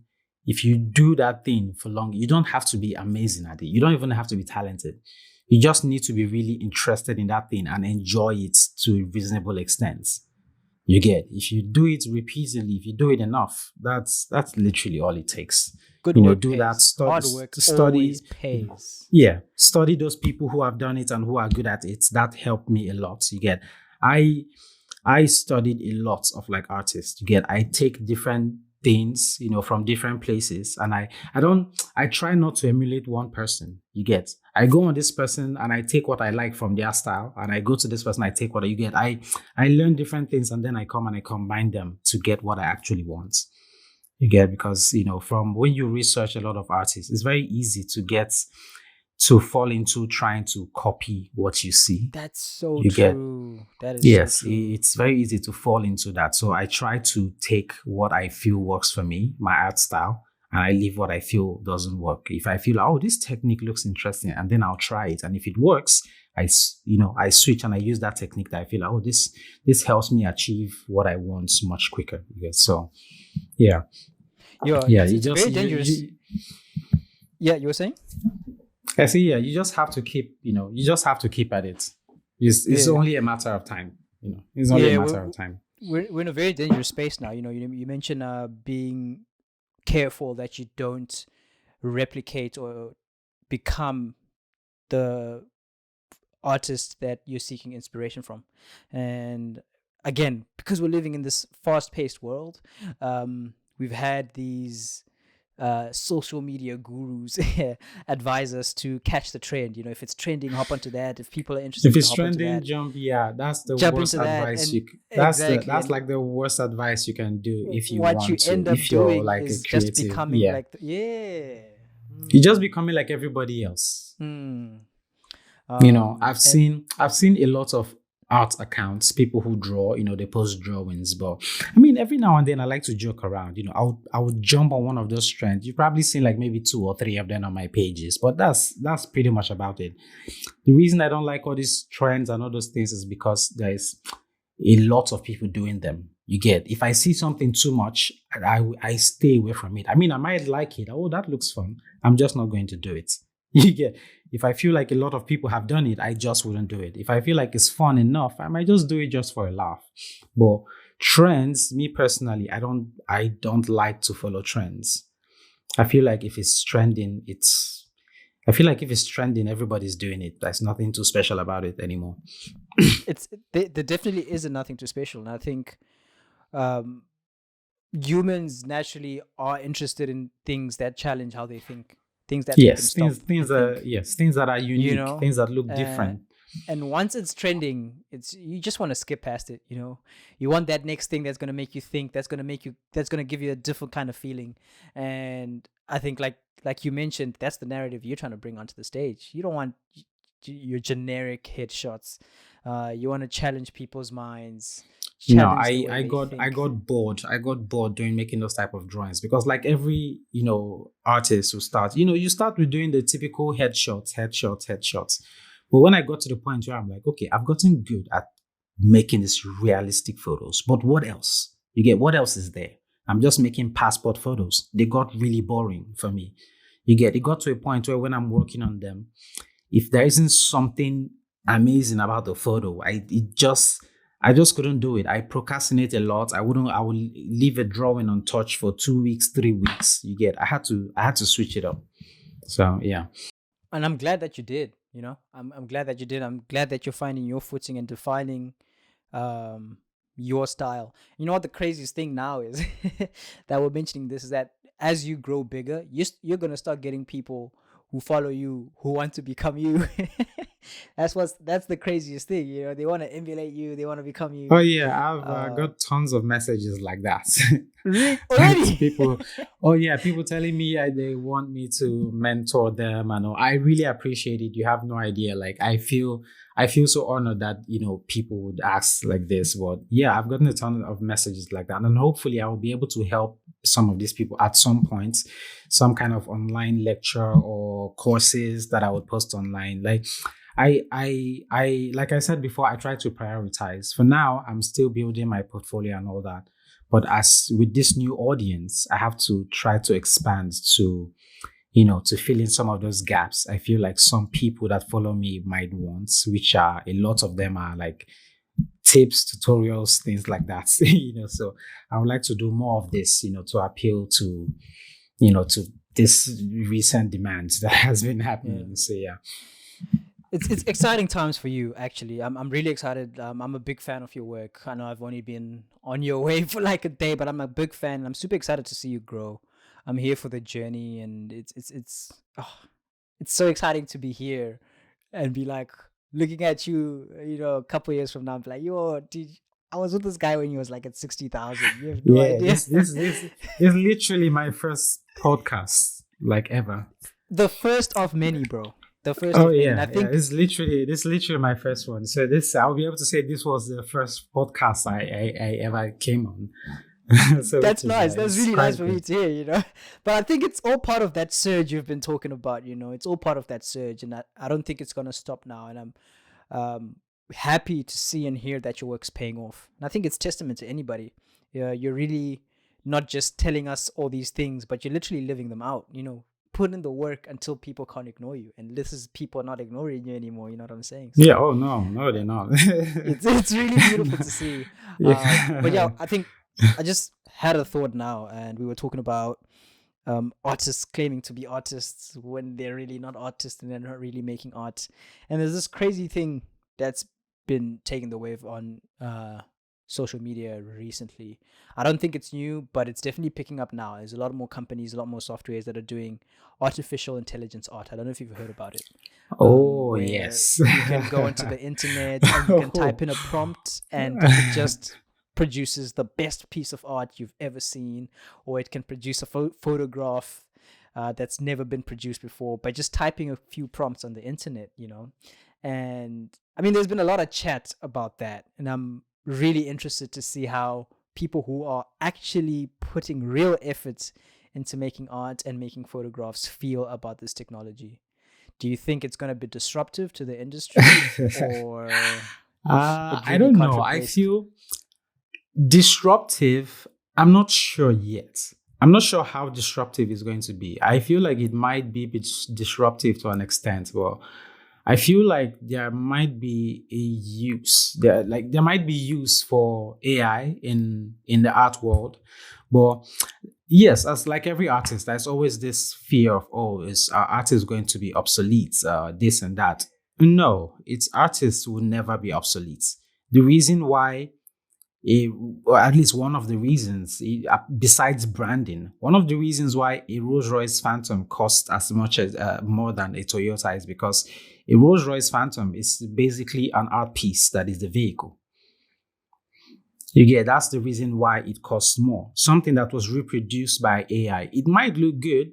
if you do that thing for long, you don't have to be amazing at it. You don't even have to be talented. You just need to be really interested in that thing and enjoy it to a reasonable extent. You get, if you do it repeatedly, if you do it enough, that's literally all it takes. Good work Do that, pays. Hard work study, always pays. yeah, study those people who have done it and who are good at it. That helped me a lot. You get, I I studied a lot of like artists. You get, I take different things, from different places, and I try not to emulate one person. You get, I go on this person and I take what I like from their style, and I go to this person, I take what you get. I learn different things, and then I come and I combine them to get what I actually want. You get, because from when you research a lot of artists, it's very easy to fall into trying to copy what you see. That's so You get, true. That is so yes, true. it's very easy to fall into that. So I try to take what I feel works for me, my art style, and I leave what I feel doesn't work. If I feel, oh, this technique looks interesting, and then I'll try it, and if it works, I switch and I use that technique that I feel, oh, this helps me achieve what I want much quicker. So, yeah, Yeah, yeah, it's very dangerous. Yeah, you were saying? I see. Yeah, you just have to keep, you just have to keep at it. It's Yeah. only a matter of time. It's only Yeah, a matter of time. we're in a very dangerous space now. You mentioned being careful that you don't replicate or become the artist that you're seeking inspiration from. And again, because we're living in this fast-paced world, we've had these social media gurus advise us to catch the trend. If it's trending, hop onto that. If people are interested, If to it's hop onto trending, that. jump. Yeah, that's the Jump worst into that, advice and exactly. that's And like the worst advice you can do if you what you want to. end up If you're doing like a is just creative, becoming yeah, like yeah. you're just Hmm. becoming like everybody else. Hmm. And I've seen a lot of art accounts, people who draw, they post drawings, but I mean, every now and then I like to joke around. I would jump on one of those trends. You've probably seen like maybe two or three of them on my pages, but that's pretty much about it. The reason I don't like all these trends and all those things is because there is a lot of people doing them. You get, if I see something too much, I stay away from it. I mean, I might like it. Oh, that looks fun. I'm just not going to do it. You get, if I feel like a lot of people have done it, I just wouldn't do it. If I feel like it's fun enough, I might just do it just for a laugh. But trends, me personally, I don't like to follow trends. I feel like if it's trending, I feel like if it's trending, everybody's doing it. There's nothing too special about it anymore. there definitely isn't nothing too special. And I think um, humans naturally are interested in things that challenge how they think, things that make them Yes, stop and think. things that are You unique, know, things that look uh, different. and once it's trending, it's you just want to skip past it. You know, you want that next thing that's gonna make you think, that's gonna give you a different kind of feeling. And I think like you mentioned, that's the narrative you're trying to bring onto the stage. You don't want your generic headshots. You want to challenge people's minds, No, challenge the way I they got think. I got bored doing making those type of drawings because like every artist who starts, you start with doing the typical headshots. But when I got to the point where I'm like, okay, I've gotten good at making these realistic photos, but what else? You get what else is there? I'm just making passport photos. They got really boring for me. You get it got to a point where when I'm working on them, if there isn't something amazing about the photo, I just couldn't do it. I procrastinate a lot. I would leave a drawing untouched for 2 weeks, 3 weeks. You get I had to switch it up. So yeah. And I'm glad that you did. You know, I'm glad that you did. I'm glad that you're finding your footing and defining um your style. You know what the craziest thing now is that we're mentioning this is that as you grow bigger, you're gonna start getting people who follow you who want to become you. That's the craziest thing. You know, they want to emulate you. They want to become Oh you. yeah, I've Uh, got tons of messages like that. really Thanks, already. people. Oh yeah, people telling me they want me to mentor them, and all. I really appreciate it. You have no idea. Like I feel so honored that people would ask like this. But yeah, I've gotten a ton of messages like that, and hopefully I will be able to help some of these people at some point, some kind of online lecture or courses that I would post online. Like like I said before, I try to prioritize. For now, I'm still building my portfolio and all that. But as with this new audience, I have to try to expand to, to fill in some of those gaps. I feel like some people that follow me might want, which are a lot of them are like tips, tutorials, things like that. So I would like to do more of this, to appeal to this recent demands that has been Yeah. happening. So yeah. It's exciting times for you actually. I'm really excited. I'm a big fan of your work. I know I've only been on your way for like a day, but I'm a big fan. I'm super excited to see you grow. I'm here for the journey, and it's so exciting to be here and be like looking at you. You know, a couple years from now, and be like, yo, dude, I was with this guy when he was like at 60,000. You have no Yeah, idea. this is literally my first podcast like ever. The first of many, bro. The first Oh of many, and I yeah, yeah. think This is literally my first one. So this I'll be able to say this was the first podcast I ever came on. So which that's is nice. That's it's really nice quite for me good. to hear, you know. But I think it's all part of that surge you've been talking about, you know. It's all part of that surge, and I don't think it's gonna stop now. And I'm happy to see and hear that your work's paying off. And I think it's testament to anybody. Yeah, you're really not just telling us all these things, but you're literally living them out. You know, put in the work until people can't ignore you, and this is people not ignoring you anymore. You know what I'm saying? Yeah. So Oh no, uh, they're not. it's really beautiful to see. But yeah, Yeah. I think I just had a thought now, and we were talking about artists claiming to be artists when they're really not artists and they're not really making art. And there's this crazy thing that's been taking the wave on social media recently. I don't think it's new, but it's definitely picking up now. There's a lot more companies, a lot more softwares that are doing artificial intelligence art. I don't know if you've heard about it, Oh where yes. you can go into the internet and you can type Oh. in a prompt and it just produces the best piece of art you've ever seen, or it can produce a photograph that's never been produced before by just typing a few prompts on the internet, you know. And I mean, there's been a lot of chat about that, and I'm really interested to see how people who are actually putting real efforts into making art and making photographs feel about this technology. Do you think it's going to be disruptive to the industry, or it I really don't can't know. I replace? feel disruptive. I'm not sure yet. I'm not sure how disruptive it's going to be. I feel like it might be a bit disruptive to an extent. Well, I feel like there might be a use. There might be use for AI in the art world, but yes, as like every artist, there's always this fear of, oh, is our artist going to be obsolete? This and that. No, its artists will never be obsolete. The reason why or at least one of the reasons, besides branding, one of the reasons why a Rolls Royce Phantom costs as much as more than a Toyota is because a Rolls Royce Phantom is basically an art piece that is the vehicle. You get that's the reason why it costs more. Something that was reproduced by AI, it might look good,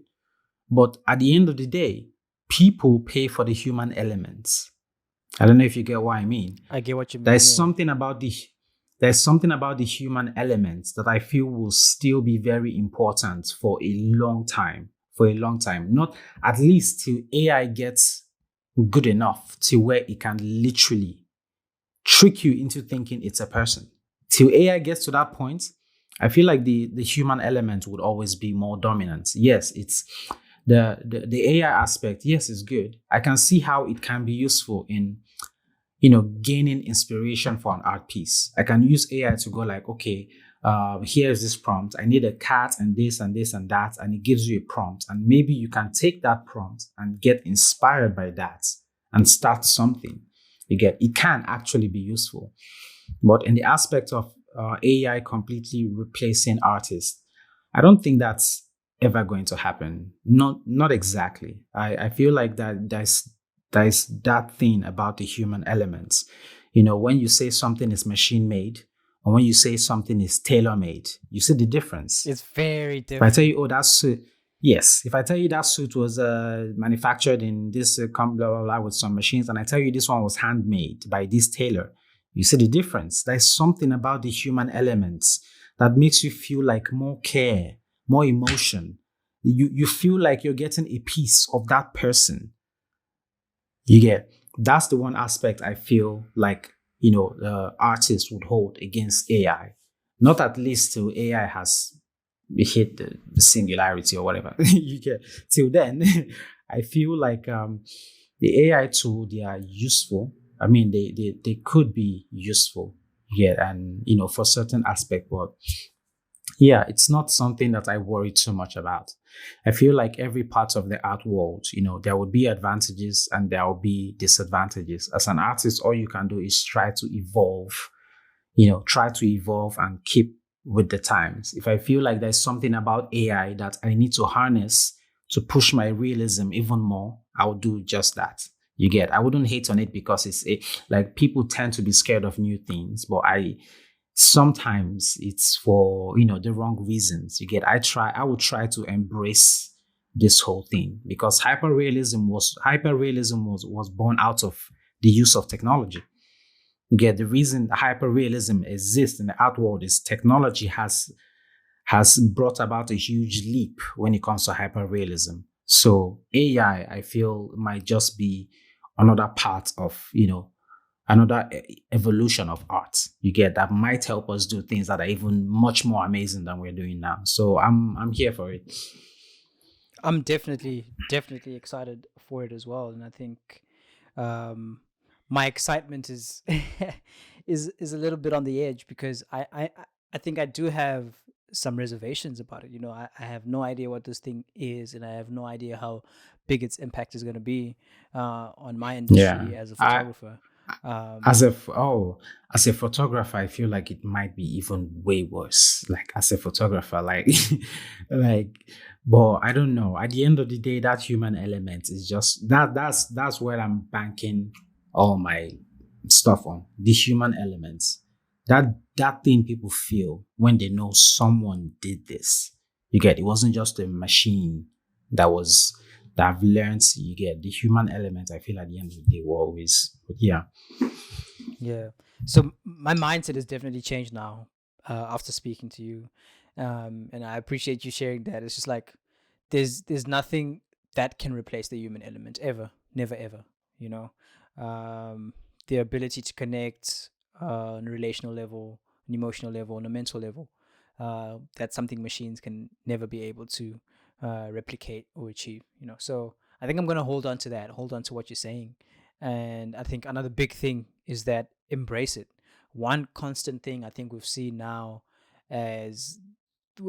but at the end of the day, people pay for the human elements. I don't know if you get what I mean. I get what you mean. There's Yeah. something about the human elements that I feel will still be very important for a long time. For a long time. Not at least till AI gets good enough to where it can literally trick you into thinking it's a person. Till AI gets to that point, I feel like the human element would always be more dominant. Yes, it's the AI aspect, yes, is good. I can see how it can be useful in gaining inspiration for an art piece. I can use AI to go like, okay, here's this prompt. I need a cat and this and this and that, and it gives you a prompt. And maybe you can take that prompt and get inspired by that and start something. You get it can actually be useful, but in the aspect of AI completely replacing artists, I don't think that's ever going to happen. Not exactly. I feel like that there's that thing about the human elements. When you say something is machine made, or when you say something is tailor made, you see the difference. It's very If I tell different. you, oh, that suit, yes. If I tell you that suit was manufactured in this blah, blah, blah, with some machines, and I tell you this one was handmade by this tailor, you see the difference. There's something about the human elements that makes you feel like more care, more emotion. You feel like you're getting a piece of that person. You get that's the one aspect I feel like artists would hold against AI. Not at least till AI has hit the singularity or whatever. You get till then. I feel like the AI tool they are useful. I mean, they could be useful, yeah, and for certain aspect, but yeah, it's not something that I worry too much about. I feel like every part of the art world, there would be advantages and there will be disadvantages. As an artist, all you can do is try to evolve and keep with the times. If I feel like there's something about AI that I need to harness to push my realism even more, I'll do just that. You get, I wouldn't hate on it because like people tend to be scared of new things, but I sometimes it's for the wrong reasons. You get, I would try to embrace this whole thing because hyperrealism was born out of the use of technology. You get, the reason hyperrealism exists in the art world is technology has brought about a huge leap when it comes to hyperrealism. So AI, I feel, might just be another part of another evolution of art. You get, that might help us do things that are even much more amazing than we're doing now. So I'm here for it. I'm definitely excited for it as well, and I think um, my excitement is is a little bit on the edge because I think I do have some reservations about it. I have no idea what this thing is, and I have no idea how big its impact is going to be on my Yeah. industry as a I photographer. as Um, a as a photographer, I feel like it might be even way worse. Like as a photographer, like like, but I don't know. At the end of the day, that human element is just that's where I'm banking all my stuff on. The human elements. That thing people feel when they know someone did this. You get, it wasn't just a machine that was that I've learned. You get the human element. I feel at the end of the day, will always, but yeah. Yeah. So my mindset has definitely changed now after speaking to you, and I appreciate you sharing that. It's just like there's nothing that can replace the human element ever, never ever. You know, the ability to connect on a relational level, an emotional level, on a mental level. That's something machines can never be able to replicate or achieve. So I think I'm gonna hold on to that, hold on to what you're saying, and I think another big thing is that embrace it. One constant thing I think we've seen now as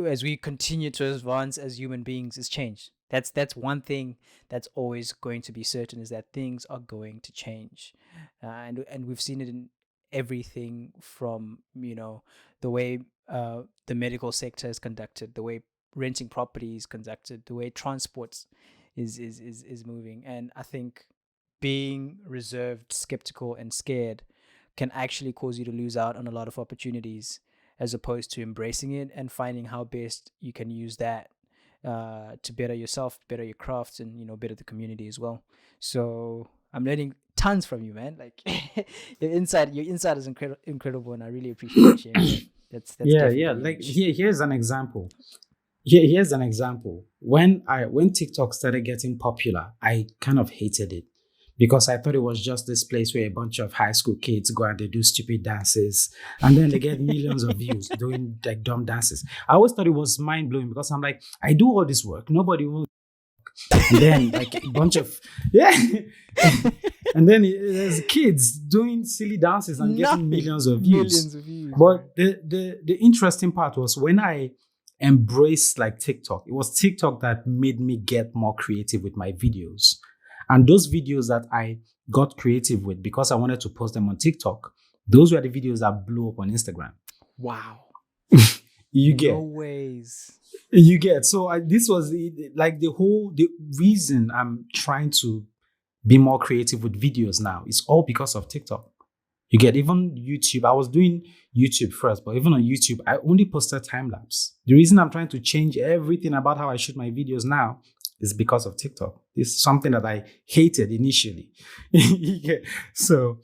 as we continue to advance as human beings is change. That's one thing that's always going to be certain is that things are going to change, and we've seen it in everything from, the way the medical sector is conducted, the way renting property is conducted, the way transport is moving. And I think being reserved, skeptical, and scared can actually cause you to lose out on a lot of opportunities, as opposed to embracing it and finding how best you can use that to better yourself, better your crafts, and better the community as well. So I'm learning tons from you, man. Like your insight is incredible, and I really appreciate you sharing that. That's Yeah, definitely yeah. Like huge. here's an example. Here's an example. When TikTok started getting popular, I kind of hated it because I thought it was just this place where a bunch of high school kids go and they do stupid dances and then they get millions of views doing like dumb dances. I always thought it was mind blowing because I'm like, I do all this work, nobody will. And then like a bunch of yeah, and then there's kids doing silly dances and getting Nothing. millions of views. Millions of views. But the interesting part was when I embraced like TikTok, it was TikTok that made me get more creative with my videos. And those videos that I got creative with because I wanted to post them on TikTok, those were the videos that blew up on Instagram. Wow. You No get. ways. You get. So this was like the reason I'm trying to be more creative with videos now. It's all because of TikTok. You get. Even YouTube. I was doing YouTube first, but even on YouTube, I only posted time lapse. The reason I'm trying to change everything about how I shoot my videos now is because of TikTok. It's something that I hated initially. Yeah. So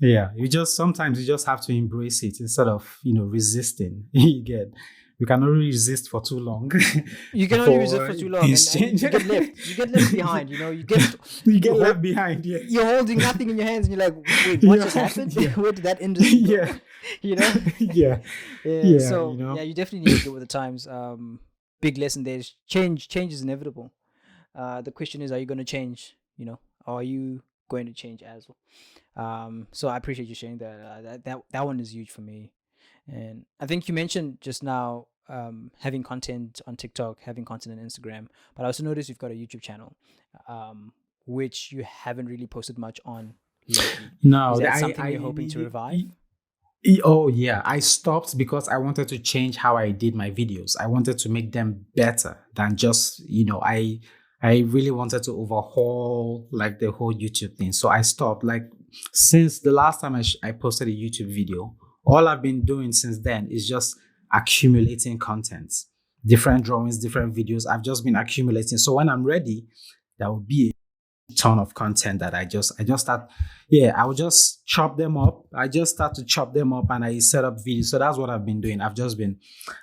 yeah, sometimes you just have to embrace it instead of resisting. You get. You can only resist for too long. You can only resist for too long, and you get left. You get left behind. You get left behind. Yeah, you're holding nothing in your hands, and you're like, wait, what just happened? Yeah. Where did that industry go? Yeah. Yeah. Yeah. So you definitely need to go with the times. Big lesson there is change. Change is inevitable. The question is, are you going to change? Or are you going to change as well? So I appreciate you sharing that. That one is huge for me. And I think you mentioned just now having content on TikTok, having content on Instagram, but I also noticed you've got a YouTube channel, which you haven't really posted much on lately. No, is that something you're hoping to revive? Oh yeah, I stopped because I wanted to change how I did my videos. I wanted to make them better than just I really wanted to overhaul like the whole YouTube thing. So I stopped. Like since the last time I posted a YouTube video, all I've been doing since then is just accumulating content, different drawings, different videos. I've just been accumulating. So when I'm ready, there will be a ton of content that I just start. Yeah, I will just chop them up. I just start to chop them up and I set up videos. So that's what I've been doing. I've just been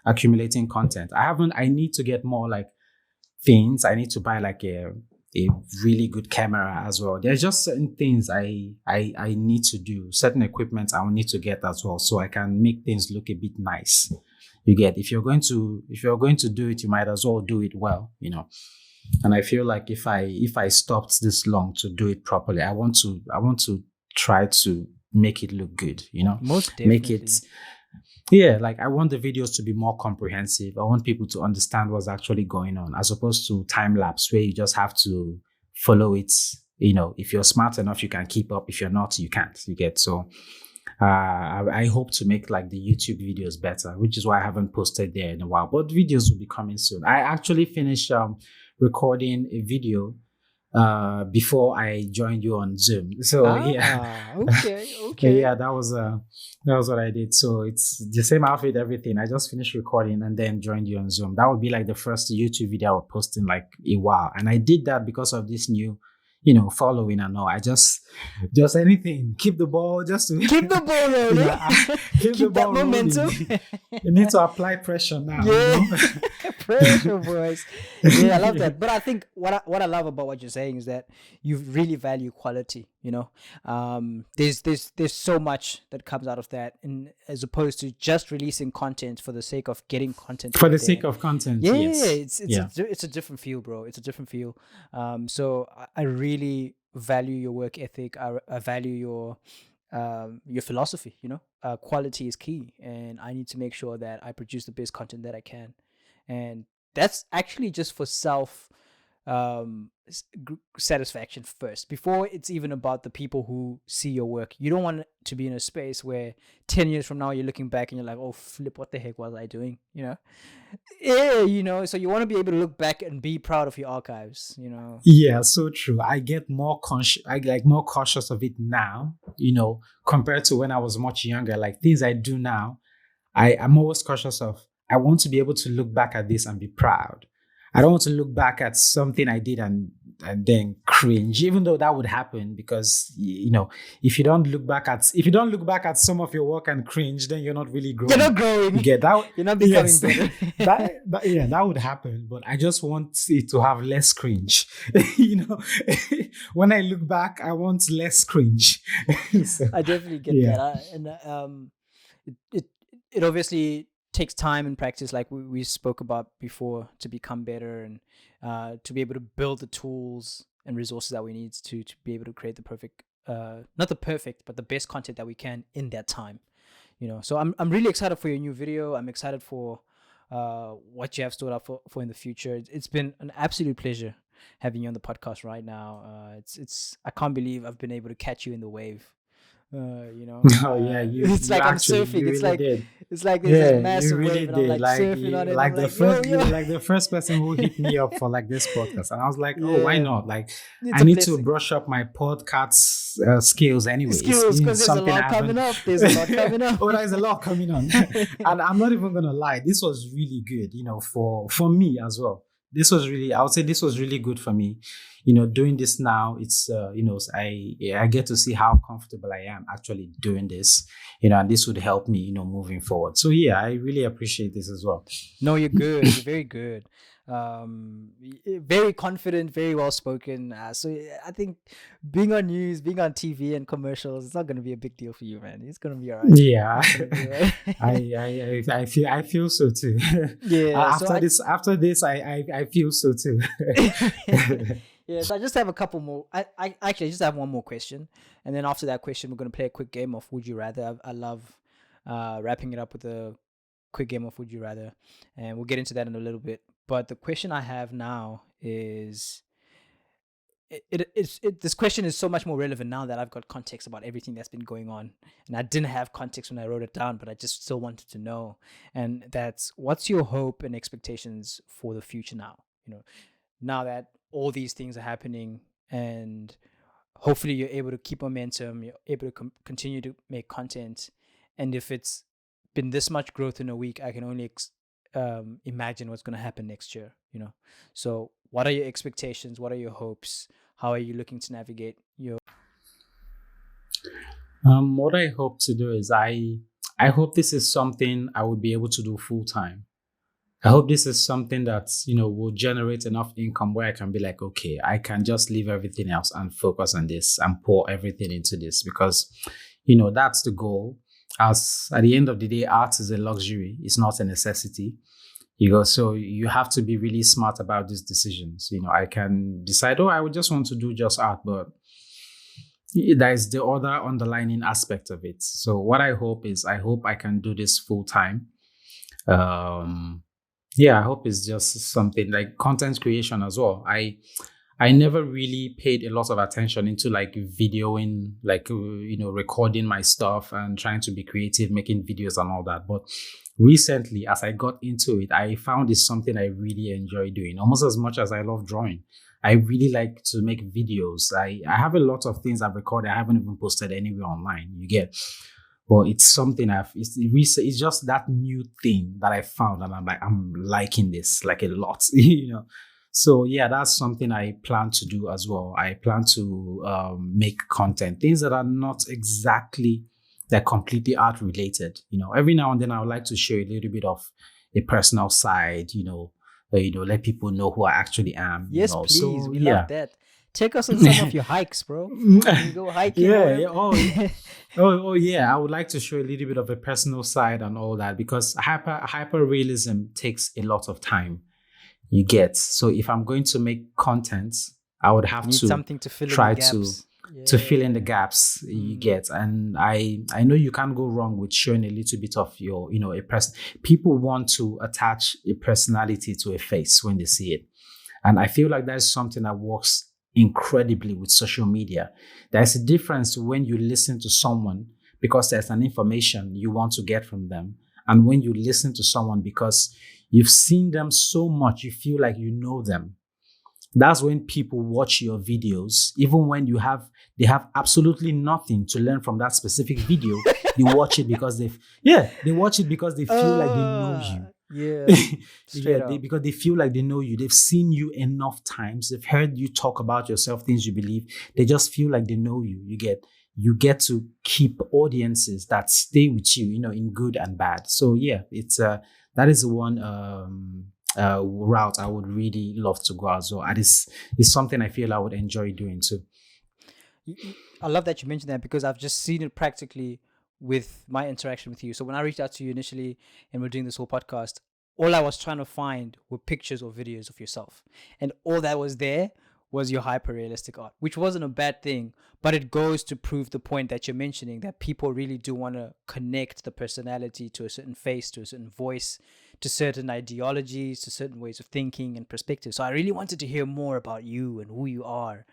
accumulating content. I need to get more like things. I need to buy like a really good camera as well. There's just certain things I need to do, certain equipment I will need to get as well, so I can make things look a bit nice. You get. If you're going to do it, you might as well do it well, And I feel like if I stopped this long to do it properly, I want to try to make it look good, Most definitely. Make it. Yeah, like I want the videos to be more comprehensive. I want people to understand what's actually going on, as opposed to time lapse where you just have to follow it. If you're smart enough, you can keep up. If you're not, you can't. You get. So I hope to make like the YouTube videos better, which is why I haven't posted there in a while. But videos will be coming soon. I actually finished recording a video before I joined you on Zoom. So yeah. Okay. Yeah, that was what I did. So it's the same outfit, everything. I just finished recording and then joined you on Zoom. That would be like the first YouTube video I would post in like a while. And I did that because of this new, following and all. I just anything. Keep the ball just to keep the ball rolling. Keep the ball that momentum. You need to apply pressure now. Yeah. Pressure, boys. Yeah, I love that. But I think what I love about what you're saying is that you really value quality. There's so much that comes out of that, and as opposed to just releasing content for the sake of getting content. For the sake of content. Yeah, yes. It's a different feel, bro. It's a different feel. So I really value your work ethic. I value your philosophy. Quality is key, and I need to make sure that I produce the best content that I can. And that's actually just for self satisfaction first before it's even about the people who see your work. You don't want to be in a space where 10 years from now you're looking back and you're like, oh flip, what the heck was I doing, so you want to be able to look back and be proud of your archives. Yeah, so true. I get more conscious. I like more cautious of it now, compared to when I was much younger. Like things I do now, I'm always cautious of. I want to be able to look back at this and be proud. I don't want to look back at something I did and then cringe, even though that would happen because if you don't look back at some of your work and cringe, then you're not really growing. You're not growing. You get that? You're not becoming better. that would happen. But I just want it to have less cringe. When I look back, I want less cringe. So, I definitely get that. It obviously takes time and practice, like we spoke about before, to become better and to be able to build the tools and resources that we need to be able to create the perfect, not the perfect, but the best content that we can in that time. So I'm really excited for your new video. I'm excited for what you have stored up for in the future. It's been an absolute pleasure having you on the podcast right now. It's I can't believe I've been able to catch you in the wave. Oh yeah, it's like I'm surfing. It's like there's this massive wave, and I'm like surfing on it. You were like the first person who hit me up for like this podcast, and I was like, oh, why not? Like, I need to brush up my podcast skills anyways. Because there's a lot coming up. There's a lot coming up. Oh, there's a lot coming on, and I'm not even gonna lie. This was really good, for me as well. I would say this was really good for me. Doing this now, it's, I get to see how comfortable I am actually doing this, and this would help me, moving forward. So yeah, I really appreciate this as well. No, you're good. You're very good. Very confident, very well spoken. So I think being on news, being on TV and commercials, it's not going to be a big deal for you, man. It's going to be all right. Yeah, I feel so too. Yeah. After this, I feel so too. Yeah, so I just have a couple more. I actually just have one more question, and then after that question, we're going to play a quick game of Would You Rather. I love wrapping it up with a quick game of Would You Rather, and we'll get into that in a little bit. But the question I have now is, this question is so much more relevant now that I've got context about everything that's been going on, and I didn't have context when I wrote it down, but I just still wanted to know. And that's, what's your hope and expectations for the future now? Now that all these things are happening, and hopefully you're able to keep momentum, you're able to continue to make content. And if it's been this much growth in a week, I can only imagine what's going to happen next year. So what are your expectations? What are your hopes? How are you looking to navigate your what I hope to do is I hope this is something I would be able to do full time. I hope this is something that, will generate enough income where I can be like, okay, I can just leave everything else and focus on this and pour everything into this, because, that's the goal. As at the end of the day, art is a luxury. It's not a necessity. So you have to be really smart about these decisions. I can decide, I would just want to do just art, but there is the other underlying aspect of it. So what I hope I can do this full time. I hope it's just something like content creation as well. I never really paid a lot of attention into like videoing, like, recording my stuff and trying to be creative, making videos and all that. But recently, as I got into it, I found it's something I really enjoy doing, almost as much as I love drawing. I really like to make videos. I have a lot of things I've recorded. I haven't even posted anywhere online. You get. But it's something it's just that new thing that I found, and I'm liking this like a lot, So yeah, that's something I plan to do as well. I plan to make content, things that are not exactly, they're completely art related. Every now and then I would like to share a little bit of a personal side, let people know who I actually am. Yes, please. So, we love that. Take us on some of your hikes, bro. You go hiking. Yeah. Oh, yeah. I would like to show a little bit of a personal side and all that, because hyper realism takes a lot of time. You get. So if I'm going to make content, I would have to something to fill try in the gaps. to fill in the gaps. You get. And I know you can't go wrong with showing a little bit of your, a person. People want to attach a personality to a face when they see it. And I feel like that's something that works incredibly with social media. There's a difference when you listen to someone because there's an information you want to get from them, and when you listen to someone because you've seen them so much, you feel like you know them. That's when people watch your videos, even when they have absolutely nothing to learn from that specific video. They watch it because they watch it because they feel like they know you. Yeah, Yeah, straight up. because they feel like they know you. They've seen you enough times. They've heard you talk about yourself, things you believe. They just feel like they know you. You get to keep audiences that stay with you, in good and bad. So yeah, it's that is one route I would really love to go as well. And it's something I feel I would enjoy doing too. I love that you mentioned that because I've just seen it practically with my interaction with you. So when I reached out to you initially and we're doing this whole podcast, all I was trying to find were pictures or videos of yourself. And all that was there was your hyper realistic art, which wasn't a bad thing, but it goes to prove the point that you're mentioning, that people really do want to connect the personality to a certain face, to a certain voice, to certain ideologies, to certain ways of thinking and perspectives. So I really wanted to hear more about you and who you are,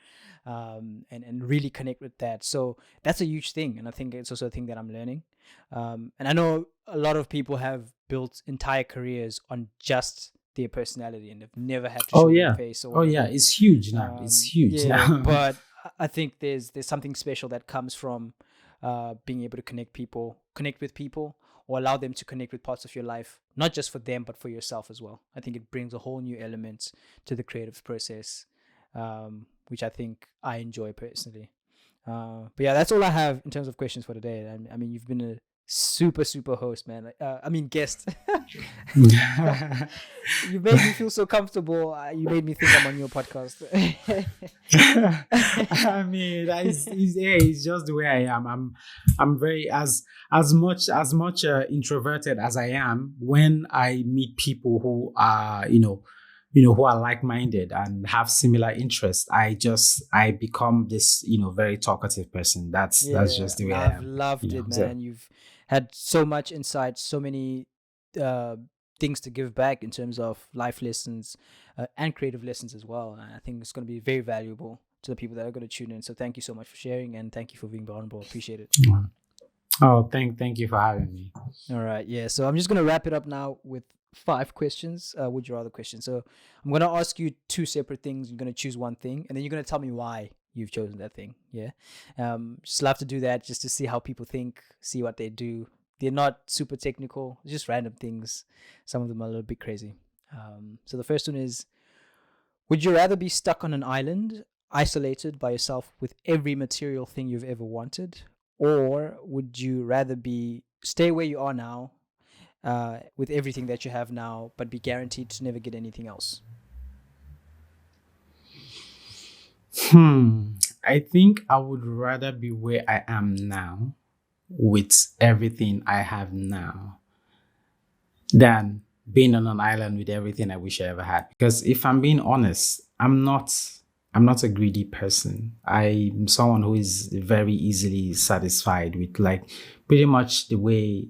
and really connect with that. So that's a huge thing. And I think it's also a thing that I'm learning. And I know a lot of people have built entire careers on just their personality and they've never had to Oh show their yeah. face or Oh yeah. whatever. It's huge now. It's huge Yeah, now. but I think there's something special that comes from being able to connect with people, or allow them to connect with parts of your life, not just for them, but for yourself as well. I think it brings a whole new element to the creative process, which I think I enjoy personally. But yeah, that's all I have in terms of questions for today. I mean, you've been a super host, man. Guest. You made me feel so comfortable. You made me think I'm on your podcast. I mean, it's just the way I am. I'm very as much introverted as I am. When I meet people who are who are like-minded and have similar interests, I become this very talkative person. That's Yeah, just the way I I've am. loved it, So man. You've had so much insight, so many uh, things to give back in terms of life lessons and creative lessons as well. And I think it's going to be very valuable to the people that are going to tune in. So thank you so much for sharing, and thank you for being vulnerable. Appreciate it. oh, thank you for having me. All right, yeah. So I'm just going to wrap it up now with 5 questions, would you rather questions. So I'm going to ask you 2 separate things. You're going to choose one thing, and then you're going to tell me why you've chosen that thing. Yeah. Just love to do that just to see how people think, see what they do. They're not super technical, just random things. Some of them are a little bit crazy. So the first one is, would you rather be stuck on an island, isolated by yourself with every material thing you've ever wanted? Or would you rather stay where you are now, with everything that you have now, but be guaranteed to never get anything else? I think I would rather be where I am now with everything I have now than being on an island with everything I wish I ever had. Because if I'm being honest, I'm not a greedy person. I'm someone who is very easily satisfied with like pretty much the way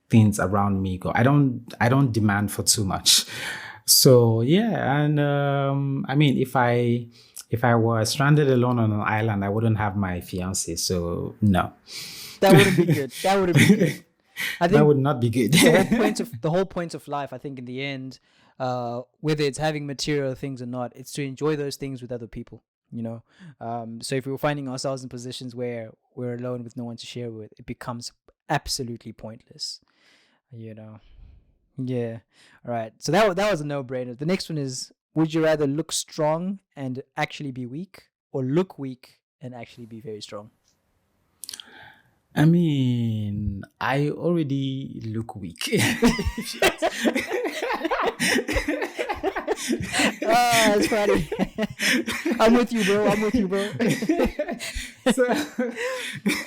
things around me go. I don't demand for too much. So yeah, and I mean, if I were stranded alone on an island, I wouldn't have my fiance. So no, That wouldn't be good. That wouldn't be good. I that think would not be good. the whole point of life, I think in the end, whether it's having material things or not, it's to enjoy those things with other people. So if we're finding ourselves in positions where we're alone with no one to share with, it becomes absolutely pointless. you know yeah. All right, so that was a no-brainer. The next one is, would you rather look strong and actually be weak, or look weak and actually be very strong? I mean, I already look weak. It's funny. I'm with you, bro. So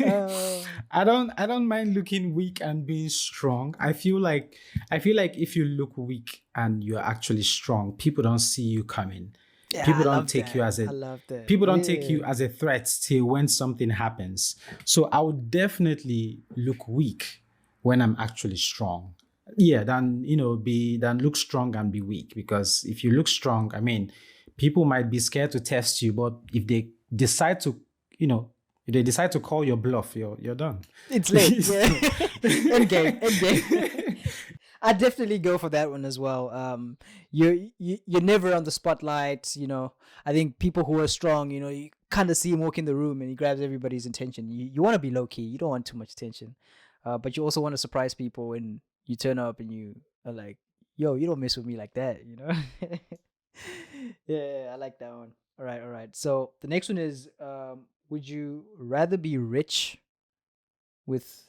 Uh, I don't mind looking weak and being strong. I feel like if you look weak and you're actually strong, people don't see you coming. yeah, People I don't love take that. you as I a love that. people don't take Yeah. you as a threat till when something happens. So I would definitely look weak when I'm actually strong. Yeah, than look strong and be weak. Because if you look strong, I mean, people might be scared to test you, but if they decide to, if they decide to call your bluff, you're done. It's late. Yeah. End game. I definitely go for that one as well. You're never on the spotlight. I think people who are strong, you kind of see him walk in the room and he grabs everybody's attention. You want to be low key. You don't want too much attention, but you also want to surprise people when you turn up and you are like, "Yo, you don't mess with me like that," Yeah, I like that one. All right. So the next one is, would you rather be rich with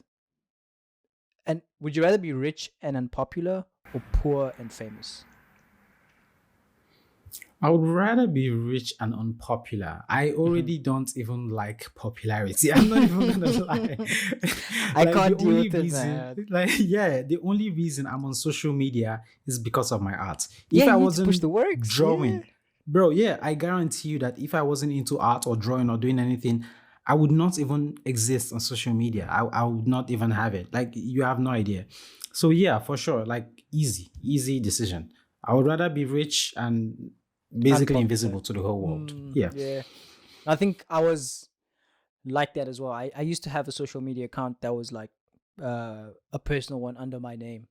would you rather be rich and unpopular or poor and famous? I would rather be rich and unpopular. I already don't even like popularity. I'm not even gonna lie. I Like, can't the deal only with it, reason, man. the only reason I'm on social media is because of my art. Yeah, If I you need to push wasn't the works. drawing, Yeah. bro, yeah, I guarantee you that if I wasn't into art or drawing or doing anything, I would not even exist on social media. I would not even have it. Like, you have no idea. So yeah, for sure, like, easy decision. I would rather be rich and basically Unpopular. invisible to the whole world. Yeah. Yeah. I think I was like that as well. I used to have a social media account that was like a personal one under my name.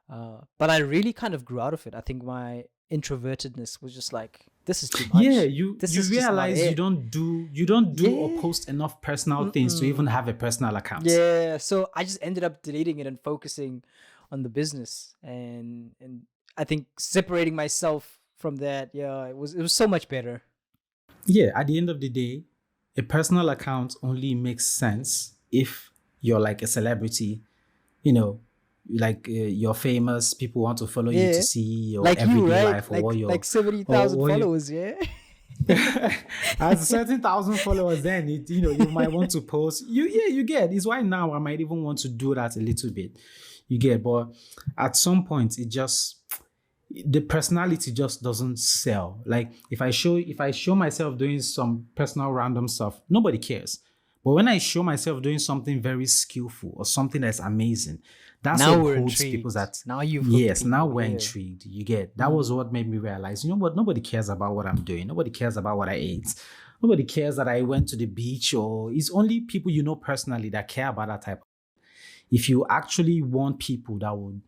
But I really kind of grew out of it. I think my introvertedness was just like, this is too much. Yeah, you This you is just not realize you it. don't do or Yeah. post enough personal things to even have a personal account. Yeah, so I just ended up deleting it and focusing on the business, and I think separating myself from that, yeah, it was so much better. Yeah, at the end of the day, a personal account only makes sense if you're like a celebrity, you know, like you're famous, people want to follow you to Yeah, see your like you, everyday right? life or what Like you're or 70,000 what you followers, yeah. as a certain thousand followers, then you might want to post. You get it's why now I might even want to do that a little bit. You get, but at some point it just the personality just doesn't sell. Like if I show myself doing some personal random stuff, nobody cares. But when I show myself doing something very skillful or something that's amazing, that's Now what we're holds intrigued. people's at. Now you've hooked Yes, now people. we're Yeah. intrigued. You get that was what made me realize, you know what? Nobody cares about what I'm doing. Nobody cares about what I ate. Nobody cares that I went to the beach, or it's only people you know personally that care about that type. If you actually want people that would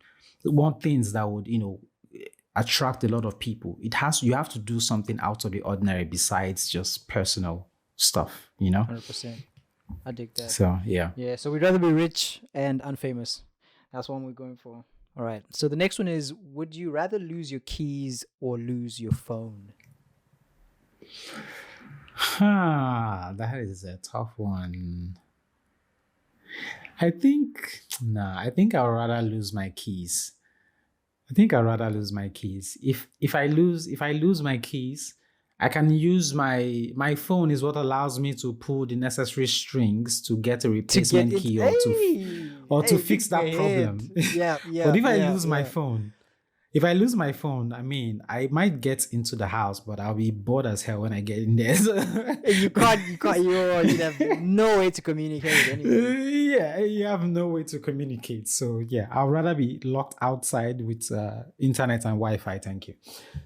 want things that would, attract a lot of people, you have to do something out of the ordinary besides just personal stuff, 100%. I dig that. So yeah. Yeah, so we'd rather be rich and unfamous. That's one we're going for. All right. So the next one is, would you rather lose your keys or lose your phone? That is a tough one. I think I'd rather lose my keys. If I lose my keys, I can use my phone is what allows me to pull the necessary strings to get a To get replacement it. key or to Hey, fix think that problem. ahead. Yeah, But if I yeah, lose my phone, I mean, I might get into the house, but I'll be bored as hell when I get in there. you'd have no way to communicate anyway. Yeah, you have no way to communicate. So yeah, I'd rather be locked outside with internet and Wi-Fi. Thank you.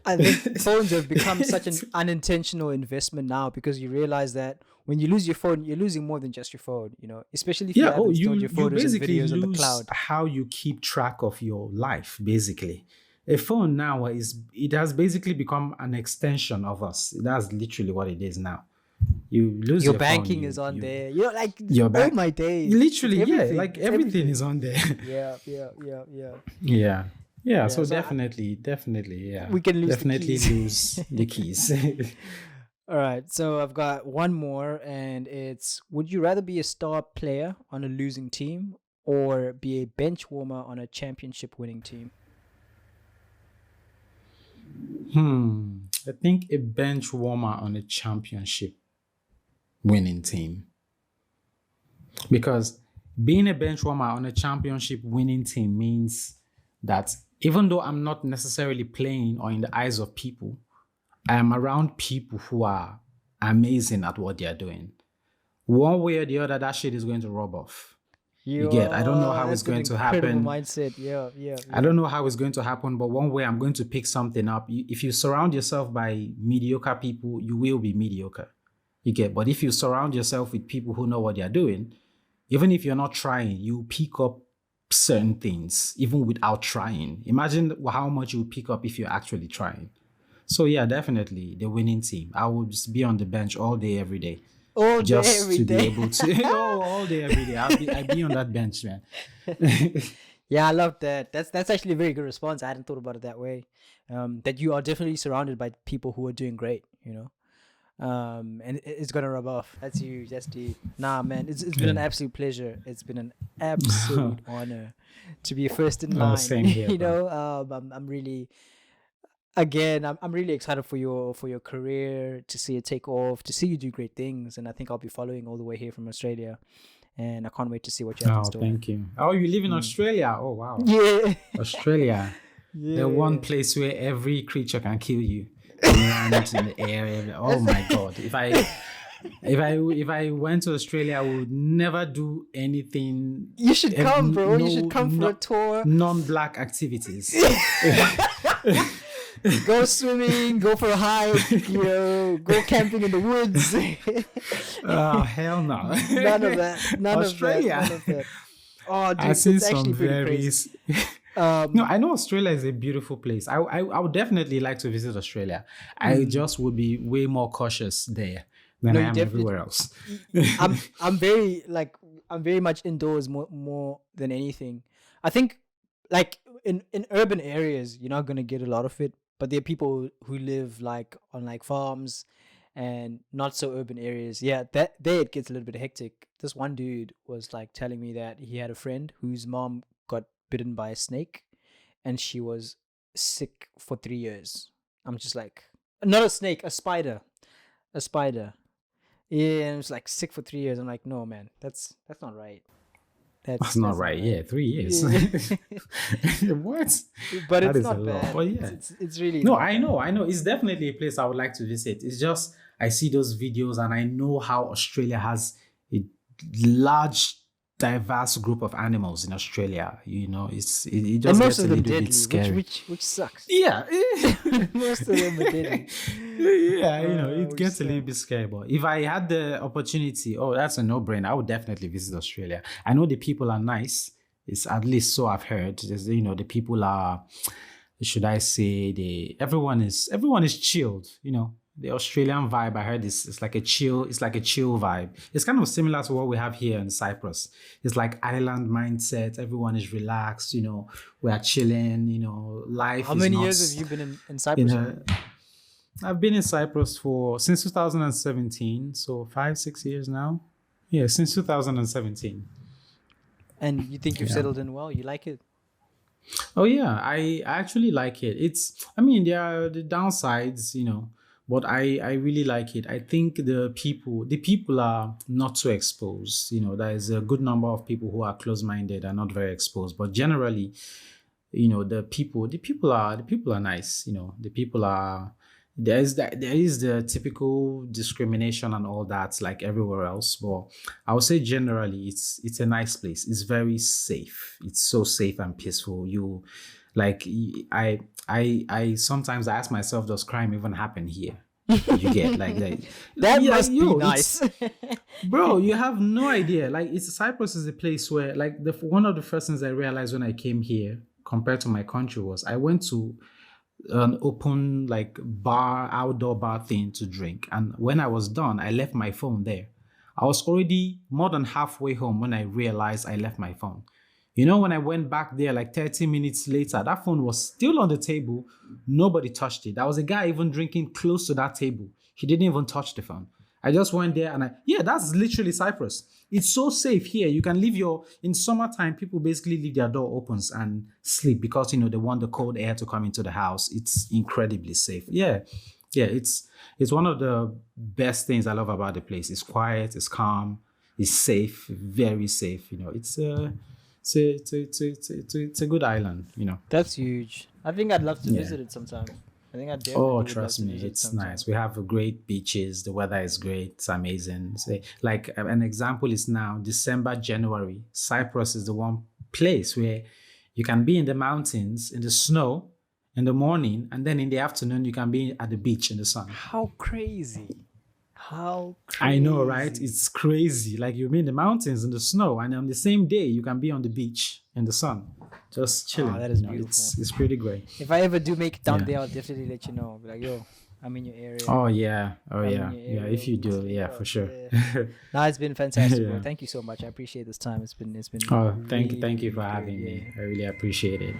I think phones have become such an unintentional investment now, because you realize that when you lose your phone, you're losing more than just your phone, especially if you Yeah. haven't stored You your photos and basically videos on the lose cloud. how you keep track of your life. Basically, a phone now it has basically become an extension of us. That's literally what it is now. You lose Your your banking phone, is on you there. Like your all bank. my days. Literally, It's yeah. everything. Like It's everything is on there. Yeah. Yeah. So so definitely, yeah. we can lose the Definitely keys. lose the keys. All right, so I've got one more, and it's: would you rather be a star player on a losing team or be a bench warmer on a championship winning team? I think a bench warmer on a championship winning team. Because being a bench warmer on a championship winning team means that even though I'm not necessarily playing or in the eyes of people, I am around people who are amazing at what they are doing. One way or the other, that shit is going to rub off. You get, I don't know how it's That's an going to incredible happen. mindset. Yeah, yeah, I yeah. don't know how it's going to happen, but one way I'm going to pick something up. If you surround yourself by mediocre people, you will be mediocre. You get, but if you surround yourself with people who know what they're doing, even if you're not trying, you pick up certain things even without trying. Imagine how much you pick up if you're actually trying. So yeah, definitely the winning team. I would just be on the bench all day, every day, All day, just every to be day. able to. Oh, all day, every day. I'd be on that bench, man. Yeah, I love that. That's actually a very good response. I hadn't thought about it that way. That you are definitely surrounded by people who are doing great. And it's gonna rub off. That's huge. That's deep. Nah, man, it's been an Yeah. absolute pleasure. It's been an absolute honor to be first in Oh, line. same here, bro. I'm really, again, I'm really excited for your career, to see it take off, to see you do great things, and I think I'll be following all the way here from Australia, and I can't wait to see what you have in Oh, store. thank you. Oh, you live in Australia? Oh, wow. Yeah, Australia, the one yeah. place where every creature can kill you in land, in the air. Oh my God! If I went to Australia, I would never do anything. You should come, bro. You should No, come for a no, tour. non-black activities. Go swimming, go for a hike, go camping in the woods. Oh, hell no! None of that. None Australia. of that. None of that. Oh, dude, I've seen it's actually some pretty very. crazy. No, I know Australia is a beautiful place. I would definitely like to visit Australia. I just would be way more cautious there than No, I you am definitely. everywhere else. I'm very much indoors more than anything. I think like in urban areas you're not gonna get a lot of it, but there are people who live like on like farms and not so urban areas. Yeah, that there it gets a little bit hectic. This one dude was like telling me that he had a friend whose mom got bitten by a snake and she was sick for 3 years. I'm just like, not a snake, a spider. Yeah, and it's like sick for 3 years. I'm like, no, man, that's not right. That's not That's not right. right. Yeah, 3 years. Yeah. What? But That it's is a not lot. bad. But yeah. It's really No, not I bad. know, I know. It's definitely a place I would like to visit. It's just I see those videos and I know how Australia has a large, diverse group of animals in Australia. It And just most gets of a them little bit deadly, scary. which sucks. Yeah. Most of them are deadly. Yeah, it Which gets a little sucks. bit scary. But if I had the opportunity, oh, that's a no-brainer. I would definitely visit Australia. I know the people are nice. It's at least so I've heard. The people are, should I say, everyone is chilled. The Australian vibe I heard is it's like a chill vibe. It's kind of similar to what we have here in Cyprus. It's like island mindset. Everyone is relaxed. We are chilling. Life How is many not. years have you been in You Cyprus for? know, I've been in Cyprus since 2017, so 5-6 years now. Yeah, since 2017. And you think you've Yeah. settled in well? You like it? Oh yeah, I actually like it. I mean, there are the downsides, but I really like it. I think the people are not so exposed. There is a good number of people who are close-minded and not very exposed, but generally, the people are nice. The people are there is the typical discrimination and all that like everywhere else, but I would say generally it's a nice place. It's very safe. It's so safe and peaceful. You like I sometimes I ask myself, does crime even happen here? You get like that. That Yeah, must be yo, nice. bro, you have no idea. Like, Cyprus is a place where, like, one of the first things I realized when I came here compared to my country was I went to an open like outdoor bar thing to drink, and when I was done, I left my phone there. I was already more than halfway home when I realized I left my phone. When I went back there like 30 minutes later, that phone was still on the table. Nobody touched it. There was a guy even drinking close to that table. He didn't even touch the phone. I just went there and yeah, that's literally Cyprus. It's so safe here. You can leave in summertime, people basically leave their door opens and sleep because, they want the cold air to come into the house. It's incredibly safe. Yeah. Yeah. It's one of the best things I love about the place. It's quiet, it's calm, it's safe, very safe. It's a good island. That's huge. I think I'd love to Yeah. visit it sometime. I think I Oh, definitely would love trust to me, visit it's sometime. nice. We have great beaches. The weather is great. It's amazing. Like an example is now December, January. Cyprus is the one place where you can be in the mountains in the snow in the morning, and then in the afternoon you can be at the beach in the sun. How crazy! How I know, right? crazy! It's crazy. Like you're in the mountains in the snow, and on the same day you can be on the beach in the sun, just Oh, chilling. that You is know, beautiful. it's pretty great. If I ever do make it down Yeah. there, I'll definitely let you know. Be like, yo, I'm in your area. Oh yeah. Oh I'm in yeah. your Yeah. area. If We you need to do, link yeah, for up. sure. Yeah. No, it's been fantastic, bro. Yeah. Thank you so much. I appreciate this time. It's been Oh, really, thank you for really great. having me. Yeah. I really appreciate it.